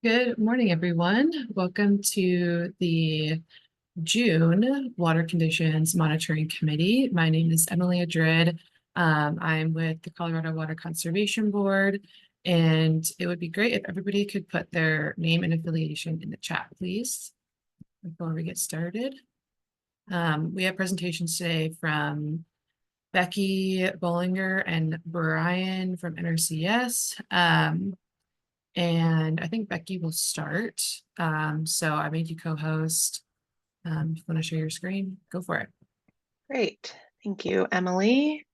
Good morning, everyone. Welcome to the June Water Conditions Monitoring Committee. My name is Emily Adrid. I'm with the Colorado Water Conservation Board, and it would be great if everybody could put their name and affiliation in the chat, please, before we get started. We have presentations today from Becky Bollinger and Brian from NRCS. And I think Becky will start. So I made you co-host. If you want to share your screen, go for it. Great. Thank you, Emily.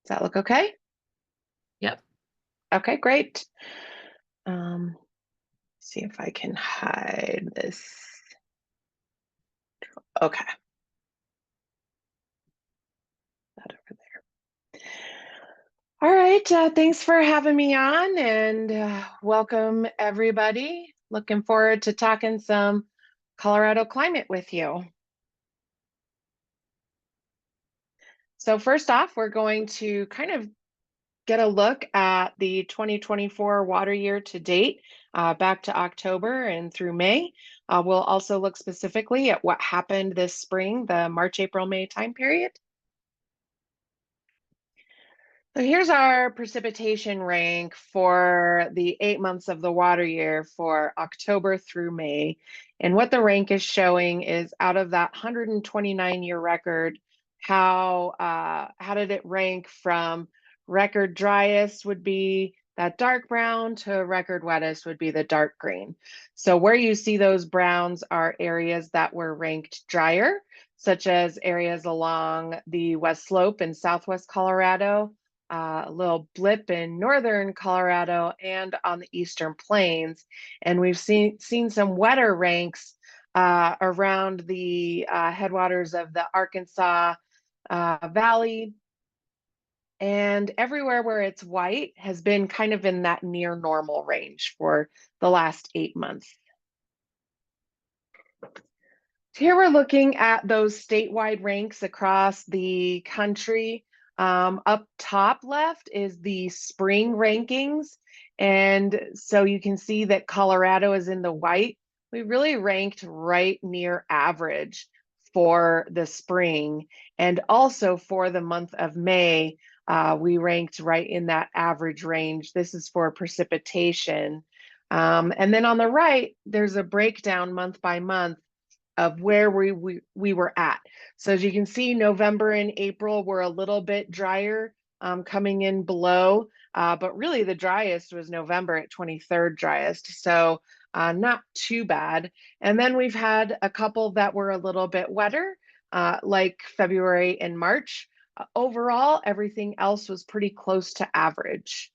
Does that look okay? Yep. Okay, great. See if I can hide this. Okay. That over there. All right, thanks for having me on and welcome everybody. Looking forward to talking some Colorado climate with you. So first off, we're going to kind of get a look at the 2024 water year to date, back to October and through May. We'll also look specifically at what happened this spring, the March, April, May time period. So here's our precipitation rank for the 8 months of the water year for October through May. And what the rank is showing is out of that 129-year record, how did it rank from record driest would be that dark brown to record wettest would be the dark green. So where you see those browns are areas that were ranked drier, such as areas along the West Slope in Southwest Colorado, a little blip in northern Colorado and on the eastern plains. And we've seen some wetter ranks around the headwaters of the Arkansas Valley. And everywhere where it's white has been kind of in that near normal range for the last 8 months. Here we're looking at those statewide ranks across the country. Up top left is the spring rankings. And so you can see that Colorado is in the white. We really ranked right near average for the spring. And also for the month of May, we ranked right in that average range. This is for precipitation. And then on the right, there's a breakdown month by month of where we were at. So as you can see, November and April were a little bit drier, coming in below, but really the driest was November at 23rd driest. So not too bad. And then we've had a couple that were a little bit wetter, like February and March. Overall, everything else was pretty close to average.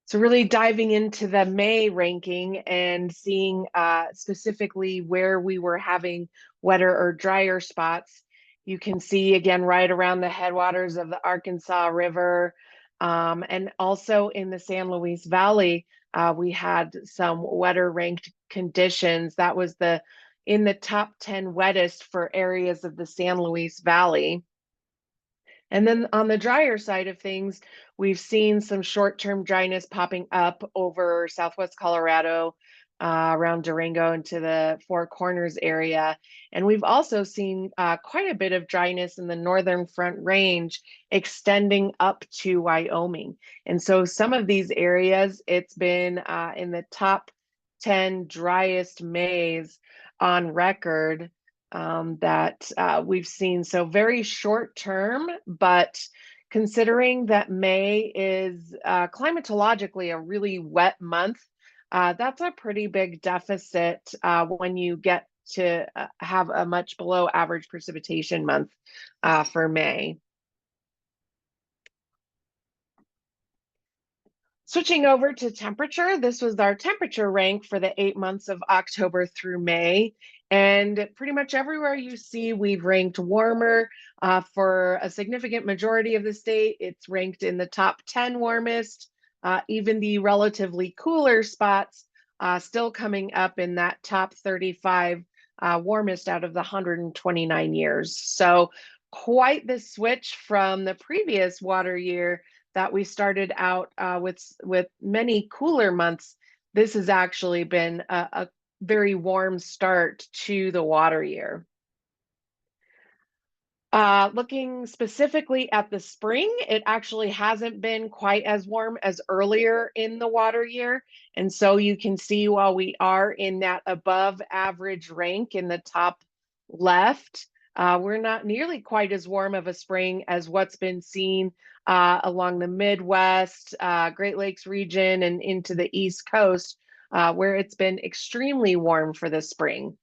So really diving into the May ranking and seeing specifically where we were having wetter or drier spots. You can see again right around the headwaters of the Arkansas River, and also in the San Luis Valley, we had some wetter ranked conditions. That was in the top 10 wettest for areas of the San Luis Valley. And then on the drier side of things, we've seen some short-term dryness popping up over Southwest Colorado, around Durango into the Four Corners area. And we've also seen quite a bit of dryness in the Northern Front Range extending up to Wyoming. And so some of these areas, it's been in the top 10 driest Mays on record, that we've seen. So very short term, but considering that May is climatologically a really wet month, that's a pretty big deficit when you get to have a much below average precipitation month for May. Switching over to temperature, this was our temperature rank for the 8 months of October through May. And pretty much everywhere you see, we've ranked warmer for a significant majority of the state. It's ranked in the top 10 warmest, even the relatively cooler spots still coming up in that top 35 warmest out of the 129 years. So quite the switch from the previous water year that we started out with many cooler months. This has actually been a very warm start to the water year. Looking specifically at the spring, it actually hasn't been quite as warm as earlier in the water year. And so you can see while we are in that above average rank in the top left, we're not nearly quite as warm of a spring as what's been seen along the Midwest, Great Lakes region, and into the East Coast, where it's been extremely warm for the spring.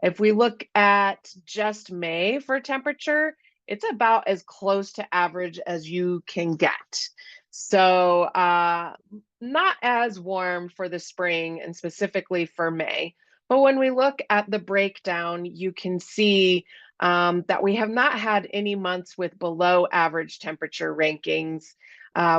If we look at just May for temperature, it's about as close to average as you can get. So not as warm for the spring and specifically for May. But when we look at the breakdown, you can see that we have not had any months with below average temperature rankings.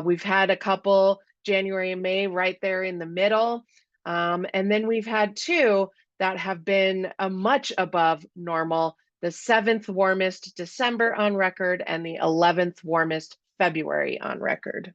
We've had a couple, January and May, right there in the middle. And then we've had two that have been much above normal, the 7th warmest December on record and the 11th warmest February on record.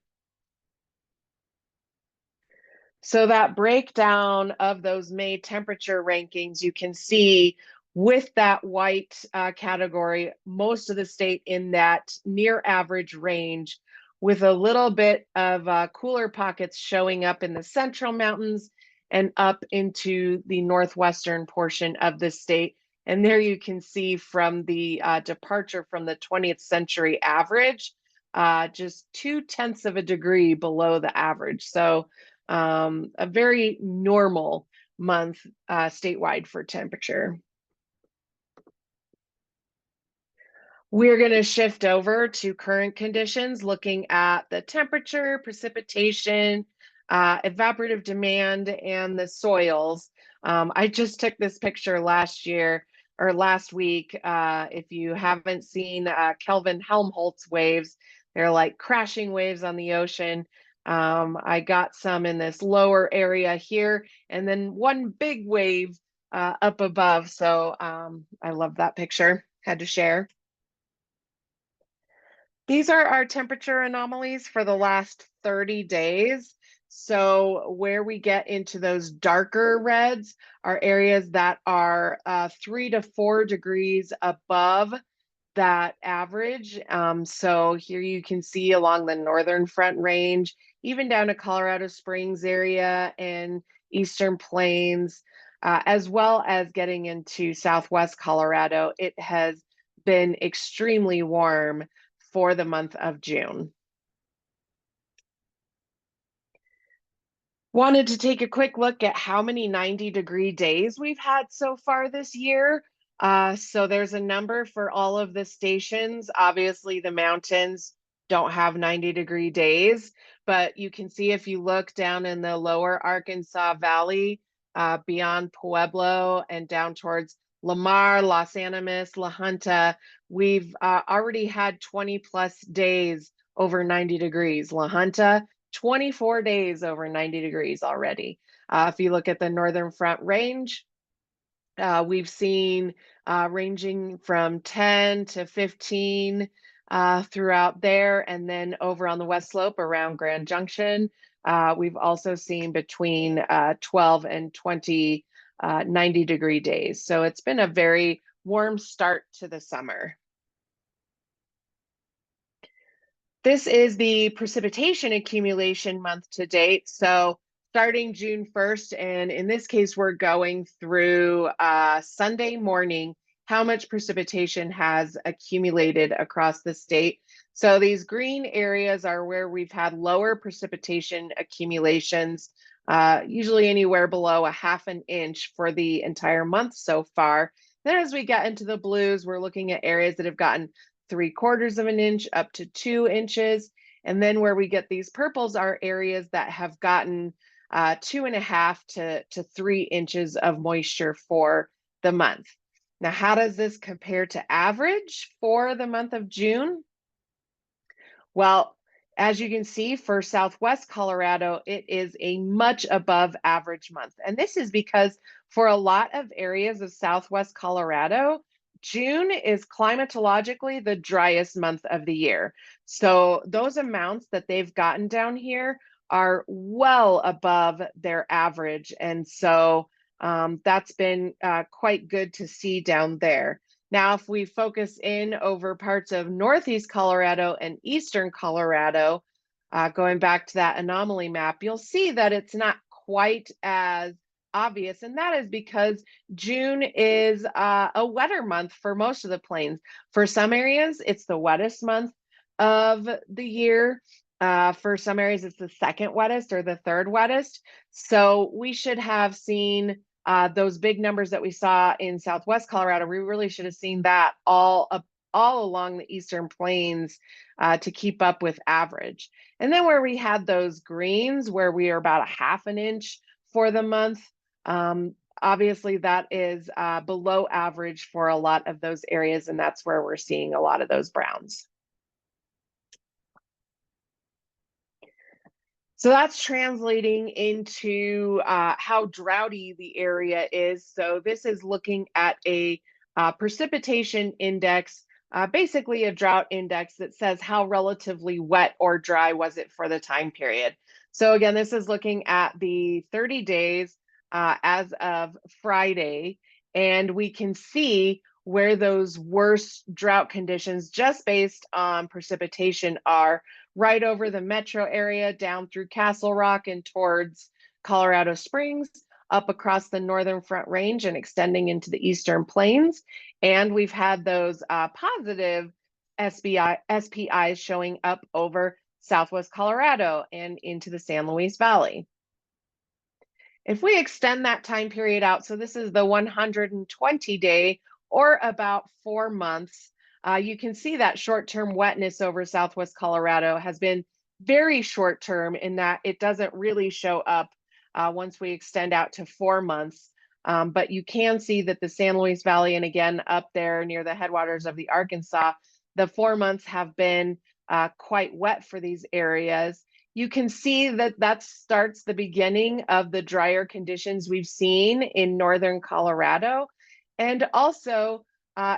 So that breakdown of those May temperature rankings, you can see with that white category, most of the state in that near average range, with a little bit of cooler pockets showing up in the central mountains and up into the northwestern portion of the state. And there you can see from the departure from the 20th century average, just 0.2 of a degree below the average. So a very normal month statewide for temperature. We're going to shift over to current conditions, looking at the temperature, precipitation, evaporative demand, and the soils. I just took this picture last week. If you haven't seen Kelvin Helmholtz waves, they're like crashing waves on the ocean. I got some in this lower area here, and then one big wave up above. So I love that picture. Had to share. These are our temperature anomalies for the last 30 days. So where we get into those darker reds are areas that are 3 to 4 degrees above that average. So here you can see along the northern Front Range, even down to Colorado Springs area and Eastern Plains, as well as getting into Southwest Colorado, it has been extremely warm for the month of June. Wanted to take a quick look at how many 90-degree days we've had so far this year. So there's a number for all of the stations. Obviously, the mountains don't have 90-degree days, but you can see if you look down in the lower Arkansas Valley, beyond Pueblo and down towards Lamar, Los Animas, La Junta, we've already had 20 plus days over 90 degrees. La Junta, 24 days over 90 degrees already. If you look at the Northern Front Range, we've seen ranging from 10 to 15 throughout there. And then over on the West Slope around Grand Junction, we've also seen between 12 and 20 90-degree days. So it's been a very warm start to the summer. This is the precipitation accumulation month to date. So starting June 1st, and in this case, we're going through Sunday morning, how much precipitation has accumulated across the state. So these green areas are where we've had lower precipitation accumulations, usually anywhere below 1/2 inch for the entire month so far. Then as we get into the blues, we're looking at areas that have gotten 3/4 of an inch up to 2 inches. And then where we get these purples are areas that have gotten 2.5 to 3 inches of moisture for the month. Now, how does this compare to average for the month of June? Well, As you can see, for Southwest Colorado, it is a much above average month. And this is because for a lot of areas of Southwest Colorado, June is climatologically the driest month of the year. So those amounts that they've gotten down here are well above their average. And so that's been quite good to see down there. Now, if we focus in over parts of Northeast Colorado and Eastern Colorado, going back to that anomaly map, you'll see that it's not quite as obvious. And that is because June is a wetter month for most of the plains. For some areas, it's the wettest month of the year. For some areas, it's the second wettest or the third wettest. So we should have seen those big numbers that we saw in Southwest Colorado. We really should have seen that all along the Eastern Plains to keep up with average. And then where we had those greens, where we are about a half an inch for the month, obviously that is below average for a lot of those areas, and that's where we're seeing a lot of those browns. So that's translating into how droughty the area is. So this is looking at a precipitation index, basically a drought index that says how relatively wet or dry was it for the time period. So again, this is looking at the 30 days as of Friday, and we can see where those worst drought conditions just based on precipitation are right over the metro area, down through Castle Rock and towards Colorado Springs, up across the Northern Front Range and extending into the Eastern Plains. And we've had those positive SPIs showing up over Southwest Colorado and into the San Luis Valley. If we extend that time period out, so this is the 120-day or about 4 months, you can see that short-term wetness over Southwest Colorado has been very short-term in that it doesn't really show up once we extend out to 4 months. But you can see that the San Luis Valley, and again, up there near the headwaters of the Arkansas, the 4 months have been quite wet for these areas. You can see that that starts the beginning of the drier conditions we've seen in northern Colorado, and also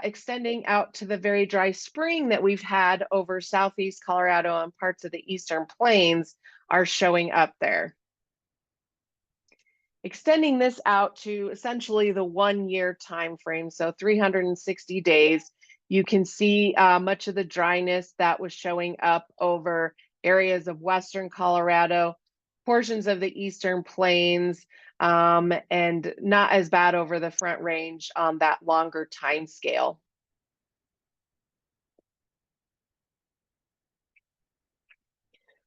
extending out to the very dry spring that we've had over southeast Colorado and parts of the Eastern Plains are showing up there. Extending this out to essentially the 1-year time frame, so 360 days, you can see much of the dryness that was showing up over areas of western Colorado, portions of the Eastern Plains, and not as bad over the Front Range on that longer time scale.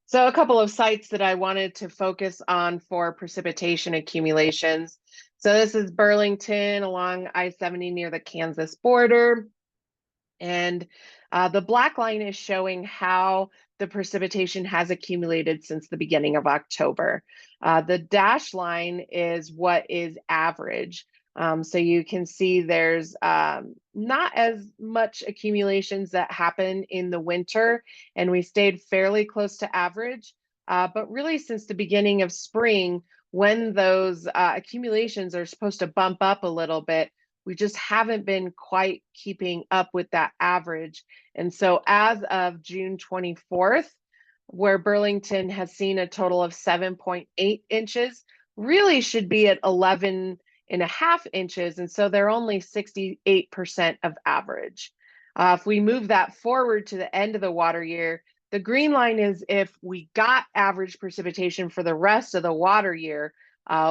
So a couple of sites that I wanted to focus on for precipitation accumulations. So this is Burlington along I-70 near the Kansas border. And the black line is showing how the precipitation has accumulated since the beginning of October. The dashed line is what is average. So you can see there's not as much accumulations that happen in the winter, and we stayed fairly close to average. But really since the beginning of spring, when those accumulations are supposed to bump up a little bit, we just haven't been quite keeping up with that average. And so as of June 24th, where Burlington has seen a total of 7.8 inches, really should be at 11.5 inches. And so they're only 68% of average. If we move that forward to the end of the water year, the green line is if we got average precipitation for the rest of the water year,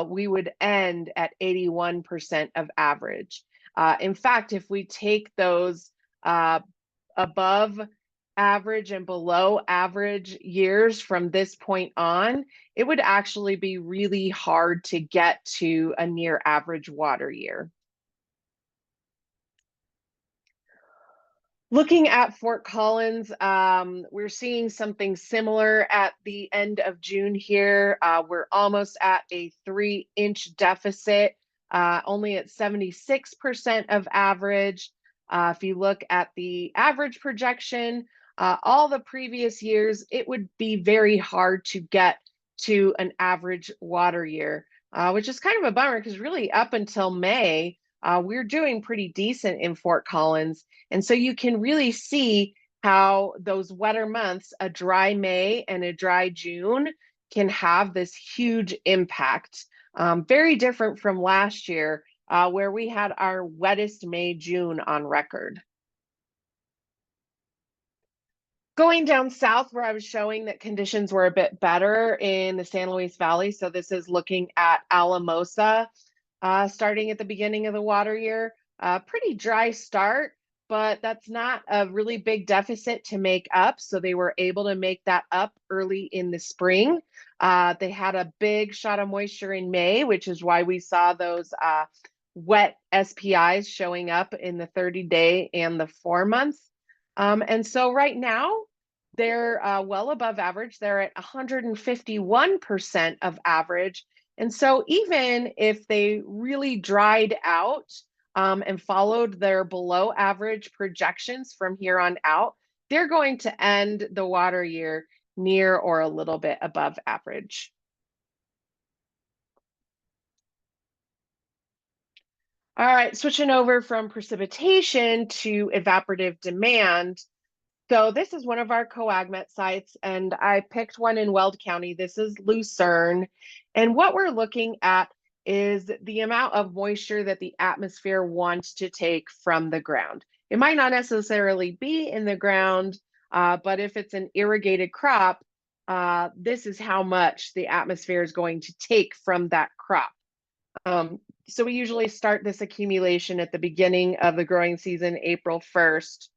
we would end at 81% of average. In fact, if we take those above average and below average years from this point on, it would actually be really hard to get to a near average water year. Looking at Fort Collins, we're seeing something similar at the end of June here. We're almost at a 3-inch deficit, only at 76% of average. If you look at the average projection, all the previous years, it would be very hard to get to an average water year, which is kind of a bummer because really up until May, we're doing pretty decent in Fort Collins. And so you can really see how those wetter months, a dry May and a dry June, can have this huge impact. Very different from last year, where we had our wettest May, June on record. Going down south where I was showing that conditions were a bit better in the San Luis Valley. So this is looking at Alamosa, starting at the beginning of the water year. Pretty dry start, but that's not a really big deficit to make up. So they were able to make that up early in the spring. They had a big shot of moisture in May, which is why we saw those wet SPIs showing up in the 30-day and the 4 months. And so right now, they're well above average. They're at 151% of average. And so even if they really dried out and followed their below average projections from here on out, they're going to end the water year near or a little bit above average. All right, switching over from precipitation to evaporative demand. So this is one of our coagmet sites, and I picked one in Weld County. This is Lucerne. And what we're looking at is the amount of moisture that the atmosphere wants to take from the ground. It might not necessarily be in the ground, but if it's an irrigated crop, this is how much the atmosphere is going to take from that crop. So we usually start this accumulation at the beginning of the growing season, April 1st.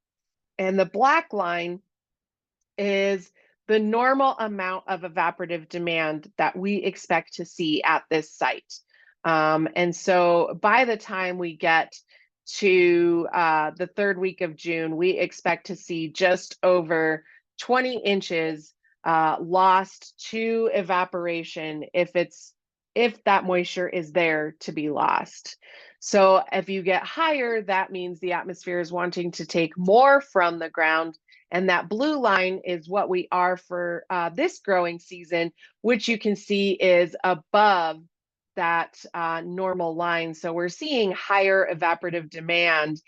And the black line is the normal amount of evaporative demand that we expect to see at this site. And so by the time we get to the 3rd week of June, we expect to see just over 20 inches lost to evaporation if that moisture is there to be lost. So if you get higher, that means the atmosphere is wanting to take more from the ground. And that blue line is what we are for this growing season, which you can see is above that normal line. So we're seeing higher evaporative demand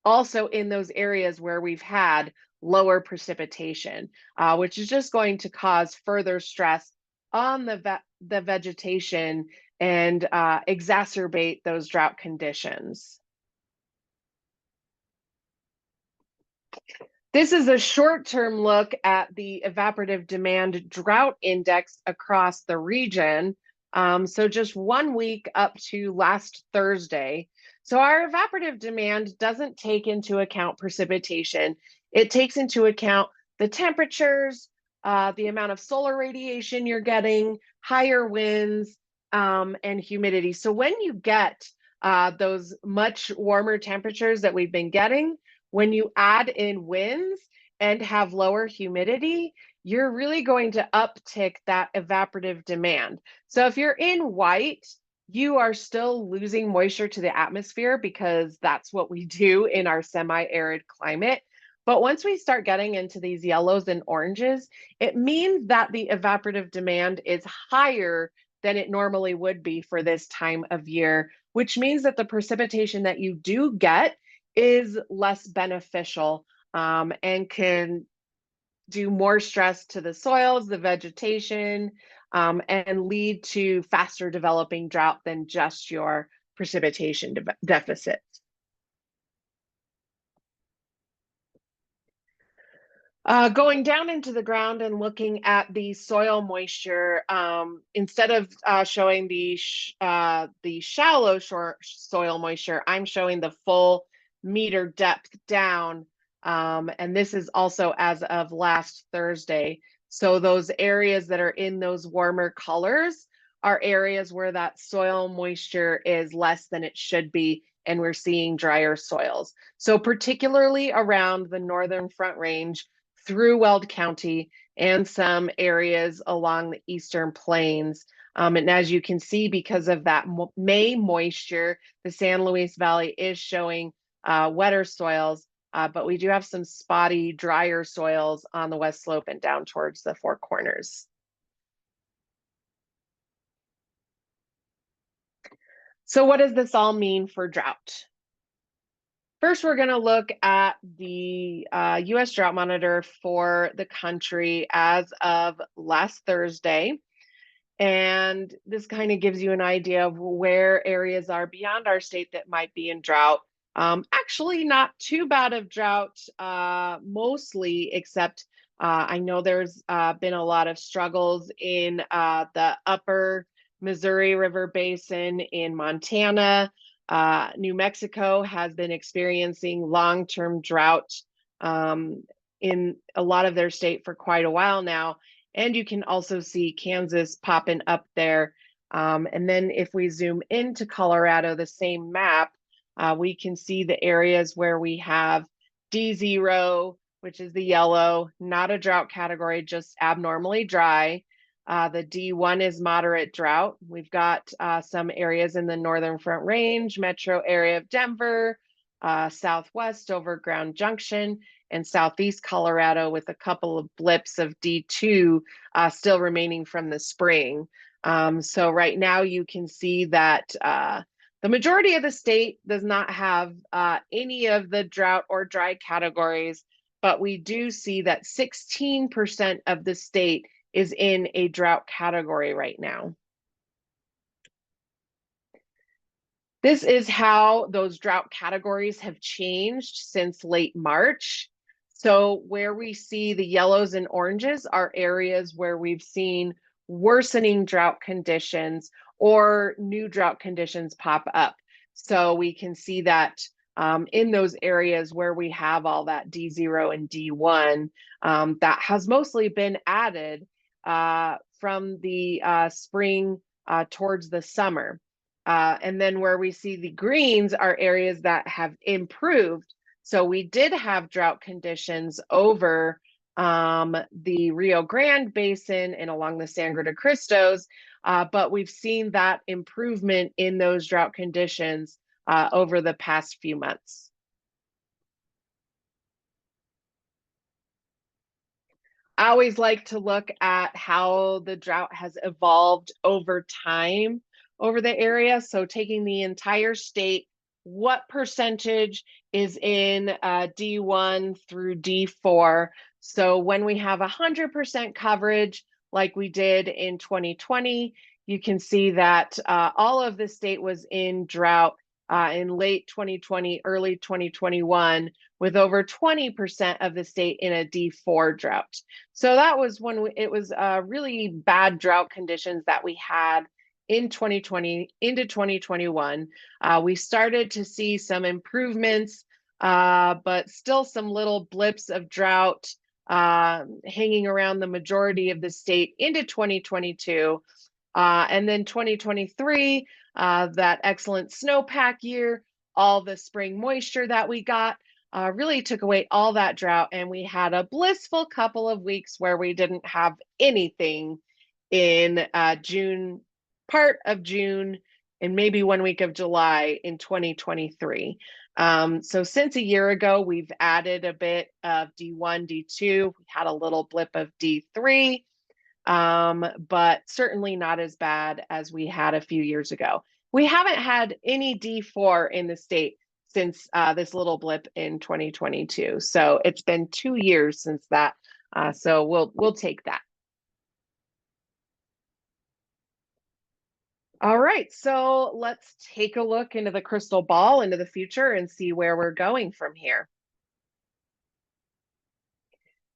also in those areas where we've had lower precipitation, which is just going to cause further stress on the vegetation and exacerbate those drought conditions. This is a short-term look at the evaporative demand drought index across the region. So just 1 week up to last Thursday. So our evaporative demand doesn't take into account precipitation. It takes into account the temperatures, the amount of solar radiation you're getting, higher winds, and humidity. So when you get those much warmer temperatures that we've been getting, when you add in winds and have lower humidity, you're really going to uptick that evaporative demand. So if you're in white, you are still losing moisture to the atmosphere because that's what we do in our semi-arid climate. But once we start getting into these yellows and oranges, it means that the evaporative demand is higher than it normally would be for this time of year, which means that the precipitation that you do get is less beneficial and can do more stress to the soils, the vegetation, and lead to faster developing drought than just your precipitation deficit. Going down into the ground and looking at the soil moisture, instead of showing the shallow soil moisture, I'm showing the full meter depth down. And this is also as of last Thursday. So those areas that are in those warmer colors are areas where that soil moisture is less than it should be, and we're seeing drier soils. So particularly around the Northern Front Range, through Weld County, and some areas along the Eastern Plains. And as you can see, because of that May moisture, the San Luis Valley is showing wetter soils. but we do have some spotty, drier soils on the west slope and down towards the Four Corners. So what does this all mean for drought? First, we're going to look at the U.S. Drought Monitor for the country as of last Thursday. And this kind of gives you an idea of where areas are beyond our state that might be in drought. Actually, not too bad of drought, mostly, except I know there's been a lot of struggles in the upper Missouri River Basin in Montana. New Mexico has been experiencing long-term drought in a lot of their state for quite a while now. And you can also see Kansas popping up there. And then if we zoom into Colorado, the same map, we can see the areas where we have D0, which is the yellow, not a drought category, just abnormally dry. The D1 is moderate drought. We've got some areas in the Northern Front Range, metro area of Denver, southwest over Grand Junction, and southeast Colorado with a couple of blips of D2 still remaining from the spring. So right now you can see that the majority of the state does not have any of the drought or dry categories, but we do see that 16% of the state is in a drought category right now. This is how those drought categories have changed since late March. So where we see the yellows and oranges are areas where we've seen worsening drought conditions or new drought conditions pop up. So we can see that in those areas where we have all that D0 and D1, that has mostly been added from the spring towards the summer. And then where we see the greens are areas that have improved. So we did have drought conditions over the Rio Grande Basin and along the Sangre de Cristos, but we've seen that improvement in those drought conditions over the past few months. I always like to look at how the drought has evolved over time over the area. So taking the entire state, what percentage is in D1 through D4? So when we have 100% coverage, like we did in 2020, you can see that all of the state was in drought in late 2020, early 2021, with over 20% of the state in a D4 drought. So that was when it was really bad drought conditions that we had in 2020 into 2021. We started to see some improvements, but still some little blips of drought hanging around the majority of the state into 2022. And then 2023, that excellent snowpack year, all the spring moisture that we got, really took away all that drought, and we had a blissful couple of weeks where we didn't have anything in June, part of June, and maybe 1 week of July in 2023. So since a year ago, we've added a bit of D1, D2. We had a little blip of D3, but certainly not as bad as we had a few years ago. We haven't had any D4 in the state since this little blip in 2022. So it's been 2 years since that. So we'll take that. All right, so let's take a look into the crystal ball, into the future, and see where we're going from here.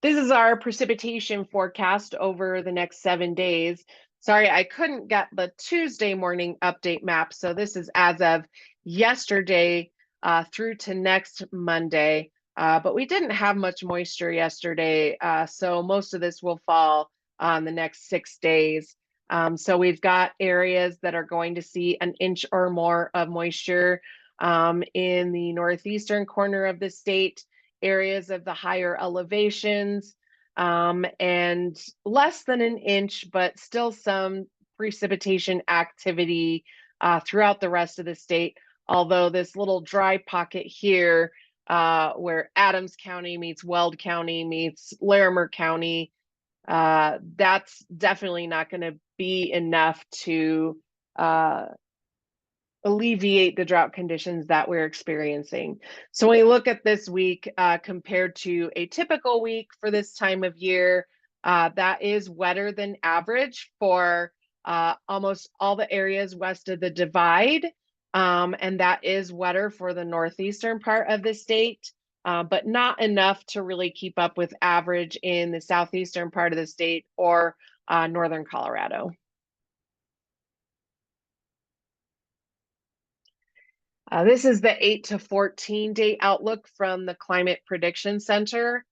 This is our precipitation forecast over the next 7 days. Sorry, I couldn't get the Tuesday morning update map. So this is as of yesterday through to next Monday. But we didn't have much moisture yesterday. So most of this will fall on the next 6 days. So we've got areas that are going to see 1 inch or more of moisture in the northeastern corner of the state, areas of the higher elevations, and less than 1 inch, but still some precipitation activity throughout the rest of the state. Although this little dry pocket here where Adams County meets Weld County meets Larimer County. That's definitely not going to be enough to alleviate the drought conditions that we're experiencing. So when we look at this week compared to a typical week for this time of year, that is wetter than average for almost all the areas west of the divide. And that is wetter for the northeastern part of the state, but not enough to really keep up with average in the southeastern part of the state or northern Colorado. This is the 8 to 14 day outlook from the Climate Prediction Center.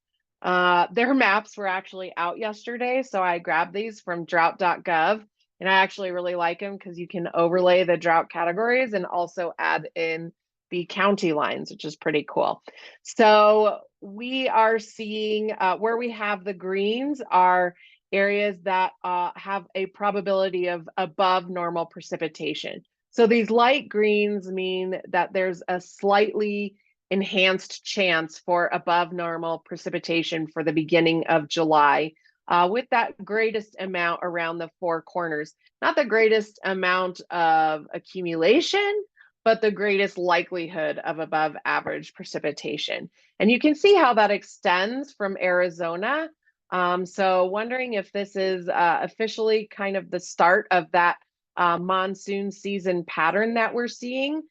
Their maps were actually out yesterday, so I grabbed these from drought.gov, and I actually really like them because you can overlay the drought categories and also add in the county lines, which is pretty cool. So we are seeing where we have the greens are areas that have a probability of above normal precipitation. So these light greens mean that there's a slightly enhanced chance for above normal precipitation for the beginning of July, with that greatest amount around the four corners. Not the greatest amount of accumulation, but the greatest likelihood of above average precipitation. And you can see how that extends from Arizona. So wondering if this is officially kind of the start of that monsoon season pattern that we're seeing.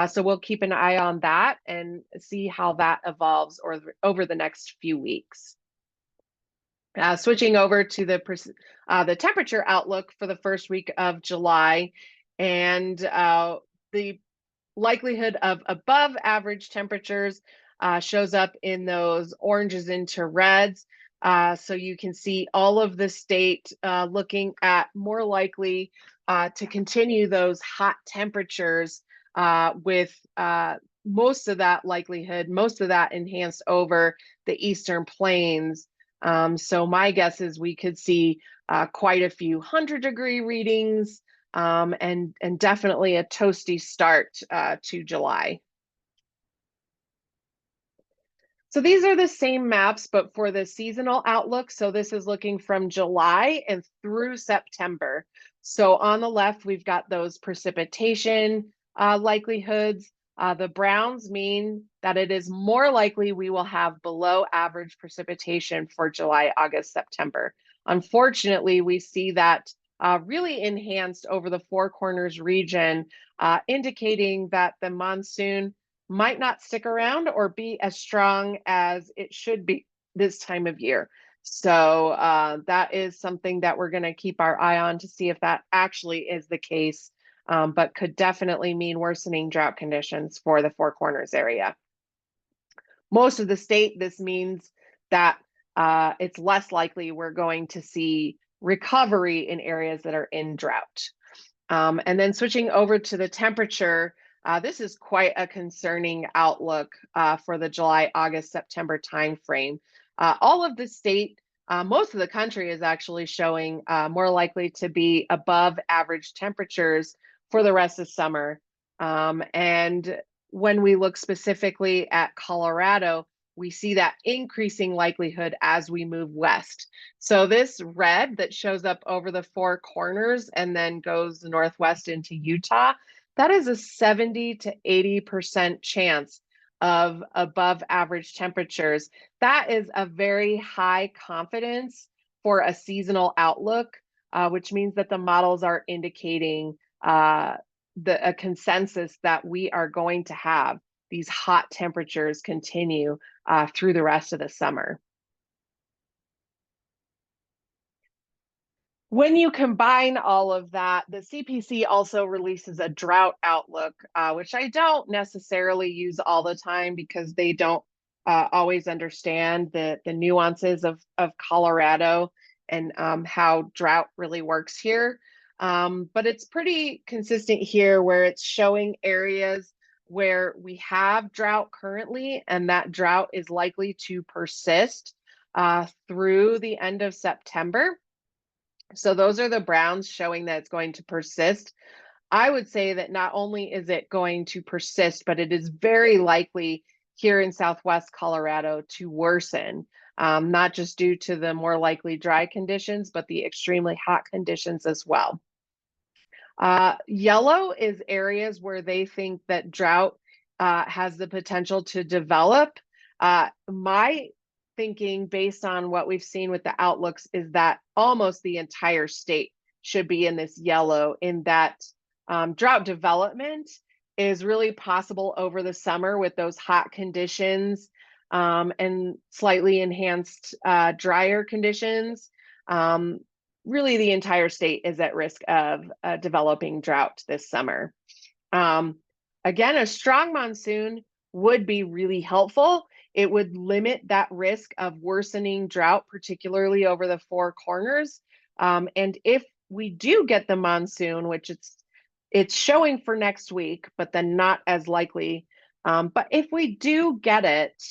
So we'll keep an eye on that and see how that evolves over the next few weeks. Switching over to the temperature outlook for the first week of July, and the likelihood of above average temperatures shows up in those oranges into reds. So you can see all of the state looking at more likely to continue those hot temperatures with most of that likelihood, most of that enhanced over the eastern plains. So my guess is we could see quite a few 100-degree readings and definitely a toasty start to July. So these are the same maps, but for the seasonal outlook. So this is looking from July and through September. So on the left, we've got those precipitation likelihoods. The browns mean that it is more likely we will have below average precipitation for July, August, September. Unfortunately, we see that really enhanced over the Four Corners region, indicating that the monsoon might not stick around or be as strong as it should be this time of year. So that is something that we're going to keep our eye on to see if that actually is the case, but could definitely mean worsening drought conditions for the Four Corners area. Most of the state, this means that it's less likely we're going to see recovery in areas that are in drought. And then switching over to the temperature, this is quite a concerning outlook for the July, August, September timeframe. All of the state, most of the country is actually showing more likely to be above average temperatures for the rest of summer. And when we look specifically at Colorado, we see that increasing likelihood as we move west. So this red that shows up over the Four Corners and then goes northwest into Utah, that is a 70 to 80% chance of above average temperatures. That is a very high confidence for a seasonal outlook, which means that the models are indicating a consensus that we are going to have these hot temperatures continue through the rest of the summer. When you combine all of that, the CPC also releases a drought outlook, which I don't necessarily use all the time because they don't always understand the nuances of Colorado and how drought really works here. But it's pretty consistent here where it's showing areas where we have drought currently, and that drought is likely to persist through the end of September. So those are the browns showing that it's going to persist. I would say that not only is it going to persist, but it is very likely here in Southwest Colorado to worsen, not just due to the more likely dry conditions, but the extremely hot conditions as well. Yellow is areas where they think that drought has the potential to develop. My thinking, based on what we've seen with the outlooks, is that almost the entire state should be in this yellow, in that drought development is really possible over the summer with those hot conditions and slightly enhanced drier conditions. Really, the entire state is at risk of developing drought this summer. Again, a strong monsoon would be really helpful. It would limit that risk of worsening drought, particularly over the Four Corners. And if we do get the monsoon, which it's showing for next week, but then not as likely. But if we do get it,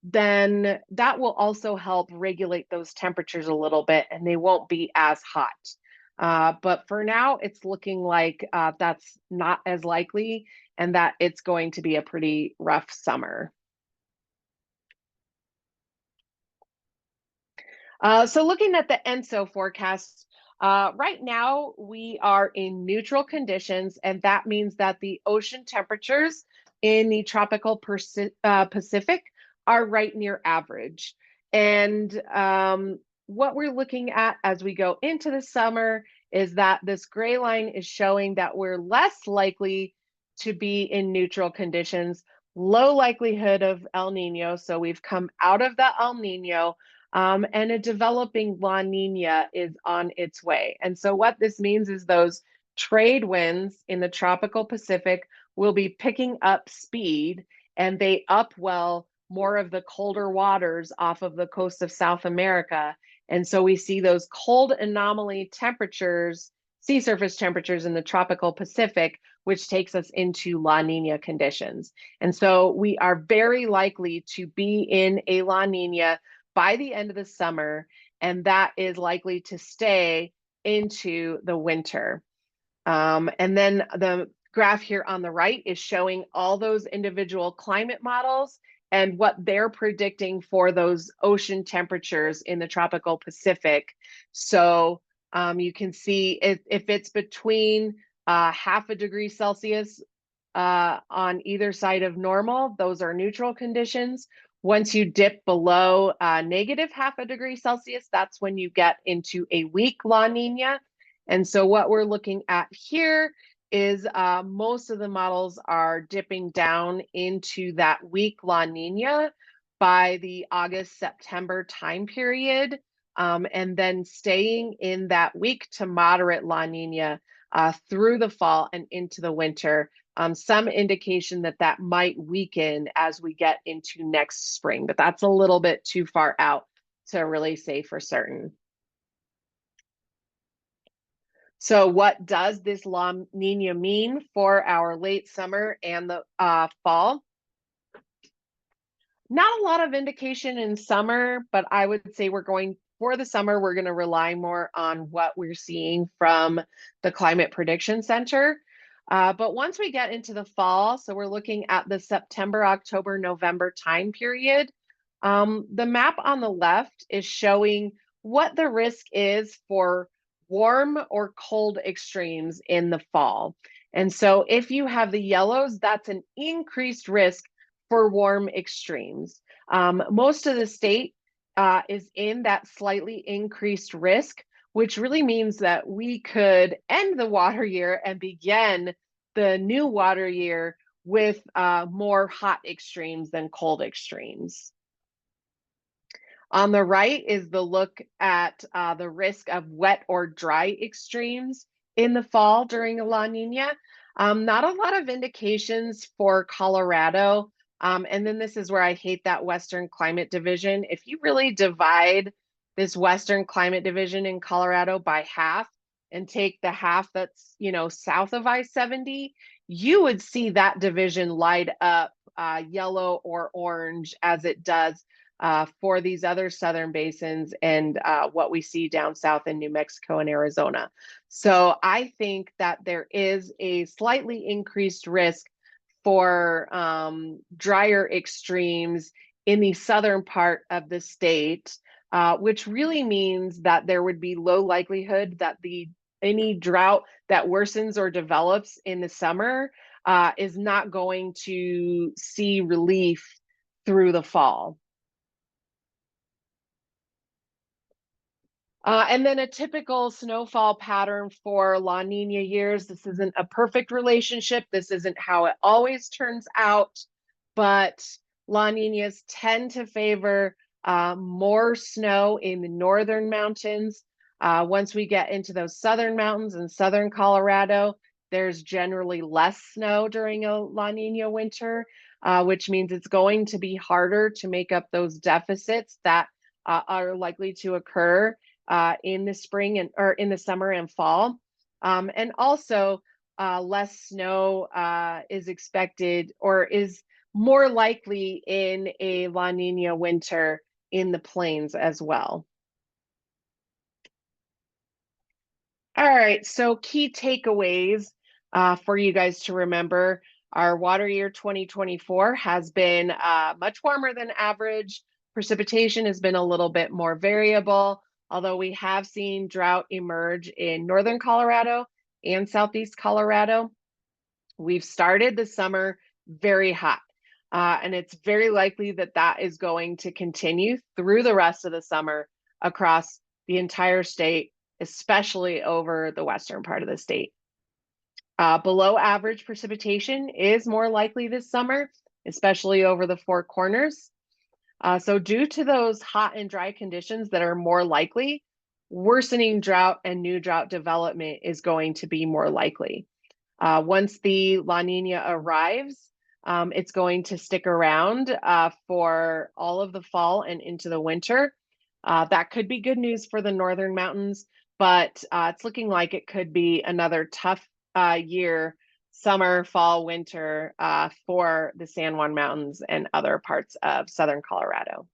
then that will also help regulate those temperatures a little bit, and they won't be as hot. But for now, it's looking like that's not as likely, and that it's going to be a pretty rough summer. So looking at the ENSO forecast, right now we are in neutral conditions, and that means that the ocean temperatures in the tropical Pacific are right near average. And what we're looking at as we go into the summer is that this gray line is showing that we're less likely to be in neutral conditions, low likelihood of El Nino. So we've come out of the El Nino. And a developing La Nina is on its way. And so what this means is those trade winds in the tropical Pacific will be picking up speed, and they upwell more of the colder waters off of the coast of South America. And so we see those cold anomaly temperatures, sea surface temperatures in the tropical Pacific, which takes us into La Nina conditions. And so we are very likely to be in a La Nina by the end of the summer, and that is likely to stay into the winter. And then the graph here on the right is showing all those individual climate models and what they're predicting for those ocean temperatures in the tropical Pacific. So you can see if it's between half a degree Celsius on either side of normal, those are neutral conditions. Once you dip below negative half a degree Celsius, that's when you get into a weak La Nina. And so what we're looking at here is most of the models are dipping down into that weak La Nina by the August-September time period, and then staying in that weak to moderate La Nina through the fall and into the winter. Some indication that that might weaken as we get into next spring, but that's a little bit too far out to really say for certain. So what does this La Nina mean for our late summer and the fall? Not a lot of indication in summer, but I would say for the summer, we're going to rely more on what we're seeing from the Climate Prediction Center. But once we get into the fall, so we're looking at the September, October, November time period, the map on the left is showing what the risk is for warm or cold extremes in the fall. And so if you have the yellows, that's an increased risk for warm extremes. Most of the state is in that slightly increased risk, which really means that we could end the water year and begin the new water year with more hot extremes than cold extremes. On the right is the look at the risk of wet or dry extremes in the fall during a La Nina. Not a lot of indications for Colorado. And then this is where I hate that Western Climate Division. If you really divide this Western Climate Division in Colorado by half and take the half that's, south of I-70, you would see that division light up yellow or orange as it does for these other southern basins and what we see down south in New Mexico and Arizona. So I think that there is a slightly increased risk for drier extremes in the southern part of the state, which really means that there would be low likelihood that any drought that worsens or develops in the summer is not going to see relief through the fall. And then a typical snowfall pattern for La Nina years. This isn't a perfect relationship. This isn't how it always turns out, but La Ninas tend to favor more snow in the northern mountains. Once we get into those southern mountains in southern Colorado, there's generally less snow during a La Nina winter, which means it's going to be harder to make up those deficits that are likely to occur in the spring or in the summer and fall. And also less snow is expected or is more likely in a La Nina winter in the plains as well. All right, so key takeaways for you guys to remember. Our water year 2024 has been much warmer than average. Precipitation has been a little bit more variable, although we have seen drought emerge in northern Colorado and southeast Colorado. We've started the summer very hot, and it's very likely that that is going to continue through the rest of the summer across the entire state, especially over the western part of the state. Below average precipitation is more likely this summer, especially over the Four Corners. So due to those hot and dry conditions that are more likely, worsening drought and new drought development is going to be more likely. Once the La Nina arrives, it's going to stick around for all of the fall and into the winter. That could be good news for the northern mountains, but it's looking like it could be another tough year, summer, fall, winter for the San Juan Mountains and other parts of southern Colorado.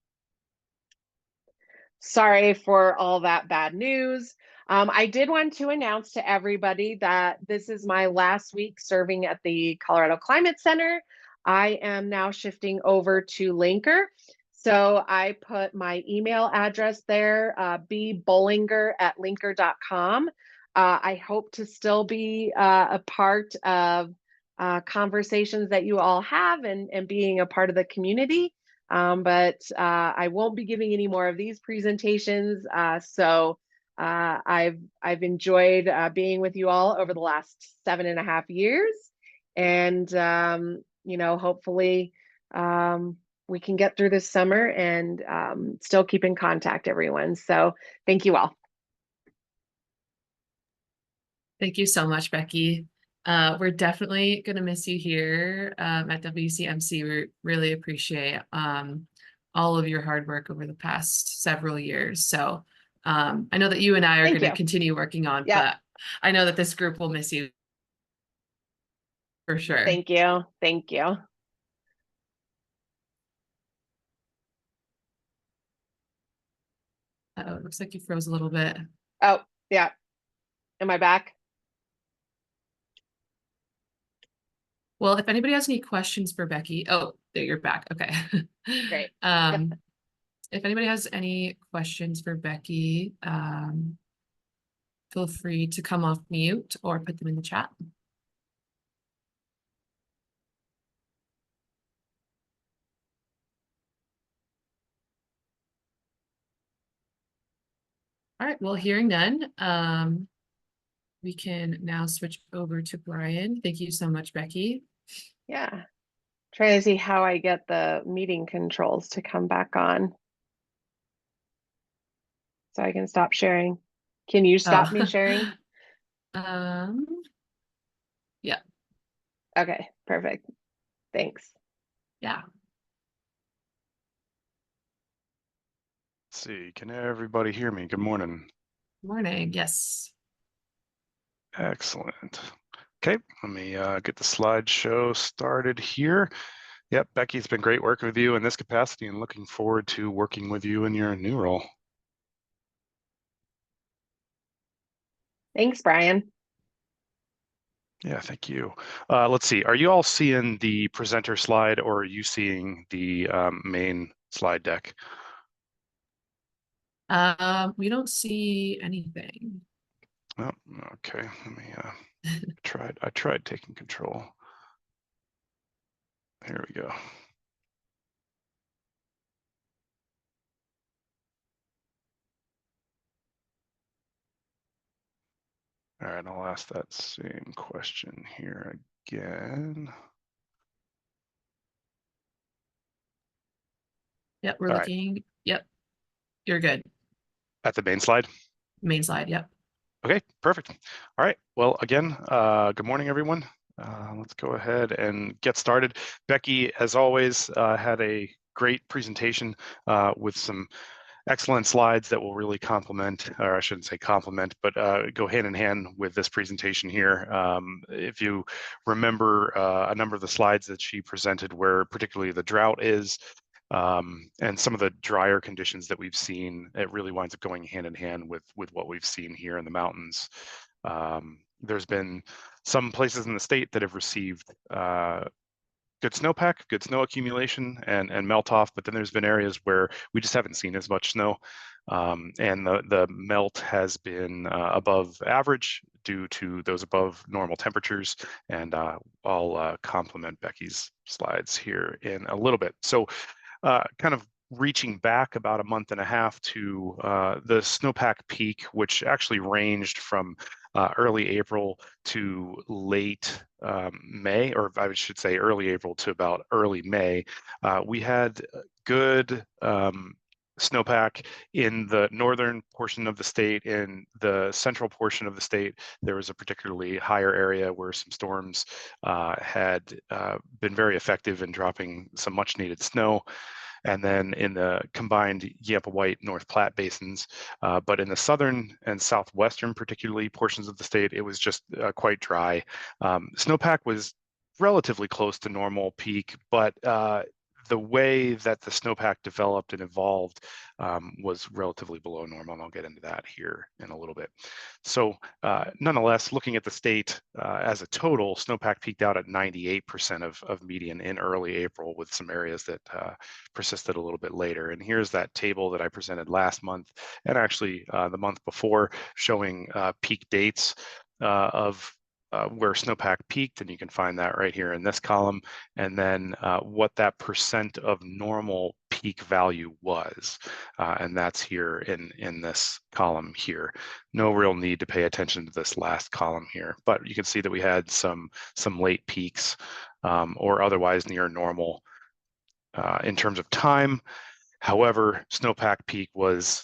Sorry for all that bad news. I did want to announce to everybody that this is my last week serving at the Colorado Climate Center. I am now shifting over to Linker. So I put my email address there, bbollinger@linker.com. I hope to still be a part of conversations that you all have and being a part of the community. But I won't be giving any more of these presentations. So I've enjoyed being with you all over the last 7.5 years. And, you know, hopefully we can get through this summer and still keep in contact, everyone. So thank you all. Thank you so much, Becky. We're definitely going to miss you here at WCMC. We really appreciate all of your hard work over the past several years. So I know that you and I are going to continue working on, but I know that this group will miss you for sure. Thank you. Thank you. Uh-oh, it looks like you froze a little bit. Oh, yeah. Am I back? Well, if anybody has any questions for Becky, oh, there, you're back. Okay. Great. If anybody has any questions for Becky, feel free to come off mute or put them in the chat. All right, well, hearing none, we can now switch over to Brian. Thank you so much, Becky. Yeah. Trying to see how I get the meeting controls to come back on so I can stop sharing. Can you stop me sharing? Yeah. Okay, perfect. Thanks. Yeah. Let's see, can everybody hear me? Good morning. Morning, yes. Excellent. Okay, let me get the slideshow started here. Yep, Becky, it's been great working with you in this capacity and looking forward to working with you in your new role. Thanks, Brian. Yeah, thank you. Let's see. Are you all seeing the presenter slide, or are you seeing the main slide deck? We don't see anything. Oh, okay. Let me I tried taking control. Here we go. All right, I'll ask that same question here again. Yep, we're All right. looking. Yep, you're good. At the main slide? Main slide, yep. Okay, perfect. All right. Well, again, good morning, everyone. Let's go ahead and get started. Becky, as always, had a great presentation with some excellent slides that will really complement, or I shouldn't say complement, but go hand in hand with this presentation here. If you remember a number of the slides that she presented where particularly the drought is, and some of the drier conditions that we've seen, it really winds up going hand in hand with what we've seen here in the mountains. There's been some places in the state that have received good snowpack, good snow accumulation and melt off, but then there's been areas where we just haven't seen as much snow. And the melt has been above average due to those above normal temperatures. And I'll complement Becky's slides here in a little bit. So kind of reaching back about a month and a half to the snowpack peak, which actually ranged from early April to late May, or I should say early April to about early May. We had good snowpack in the northern portion of the state. In the central portion of the state, there was a particularly higher area where some storms had been very effective in dropping some much needed snow. And then in the combined Yampa White North Platte basins. But in the southern and southwestern, particularly portions of the state, it was just quite dry. Snowpack was relatively close to normal peak, but the way that the snowpack developed and evolved was relatively below normal, and I'll get into that here in a little bit. So nonetheless, looking at the state as a total, snowpack peaked out at 98% of median in early April, with some areas that persisted a little bit later. And here's that table that I presented last month, and actually the month before, showing peak dates of where snowpack peaked, and you can find that right here in this column, and then what that percent of normal peak value was, and that's here in this column here. No real need to pay attention to this last column here, but you can see that we had some late peaks or otherwise near normal in terms of time. However, snowpack peak was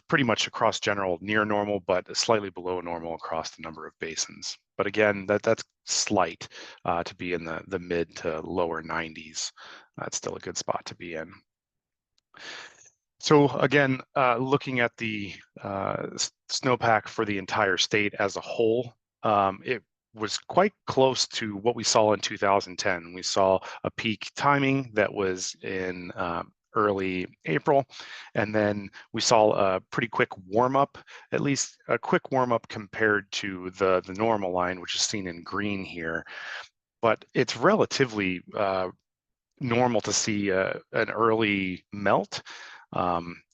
pretty much across general near normal, but slightly below normal across the number of basins. But again, that's slight to be in the mid to lower 90s. That's still a good spot to be in. So again, looking at the snowpack for the entire state as a whole, it was quite close to what we saw in 2010. We saw a peak timing that was in early April, and then we saw a pretty quick warm up, at least a quick warm up compared to the normal line, which is seen in green here. But it's relatively normal to see an early melt.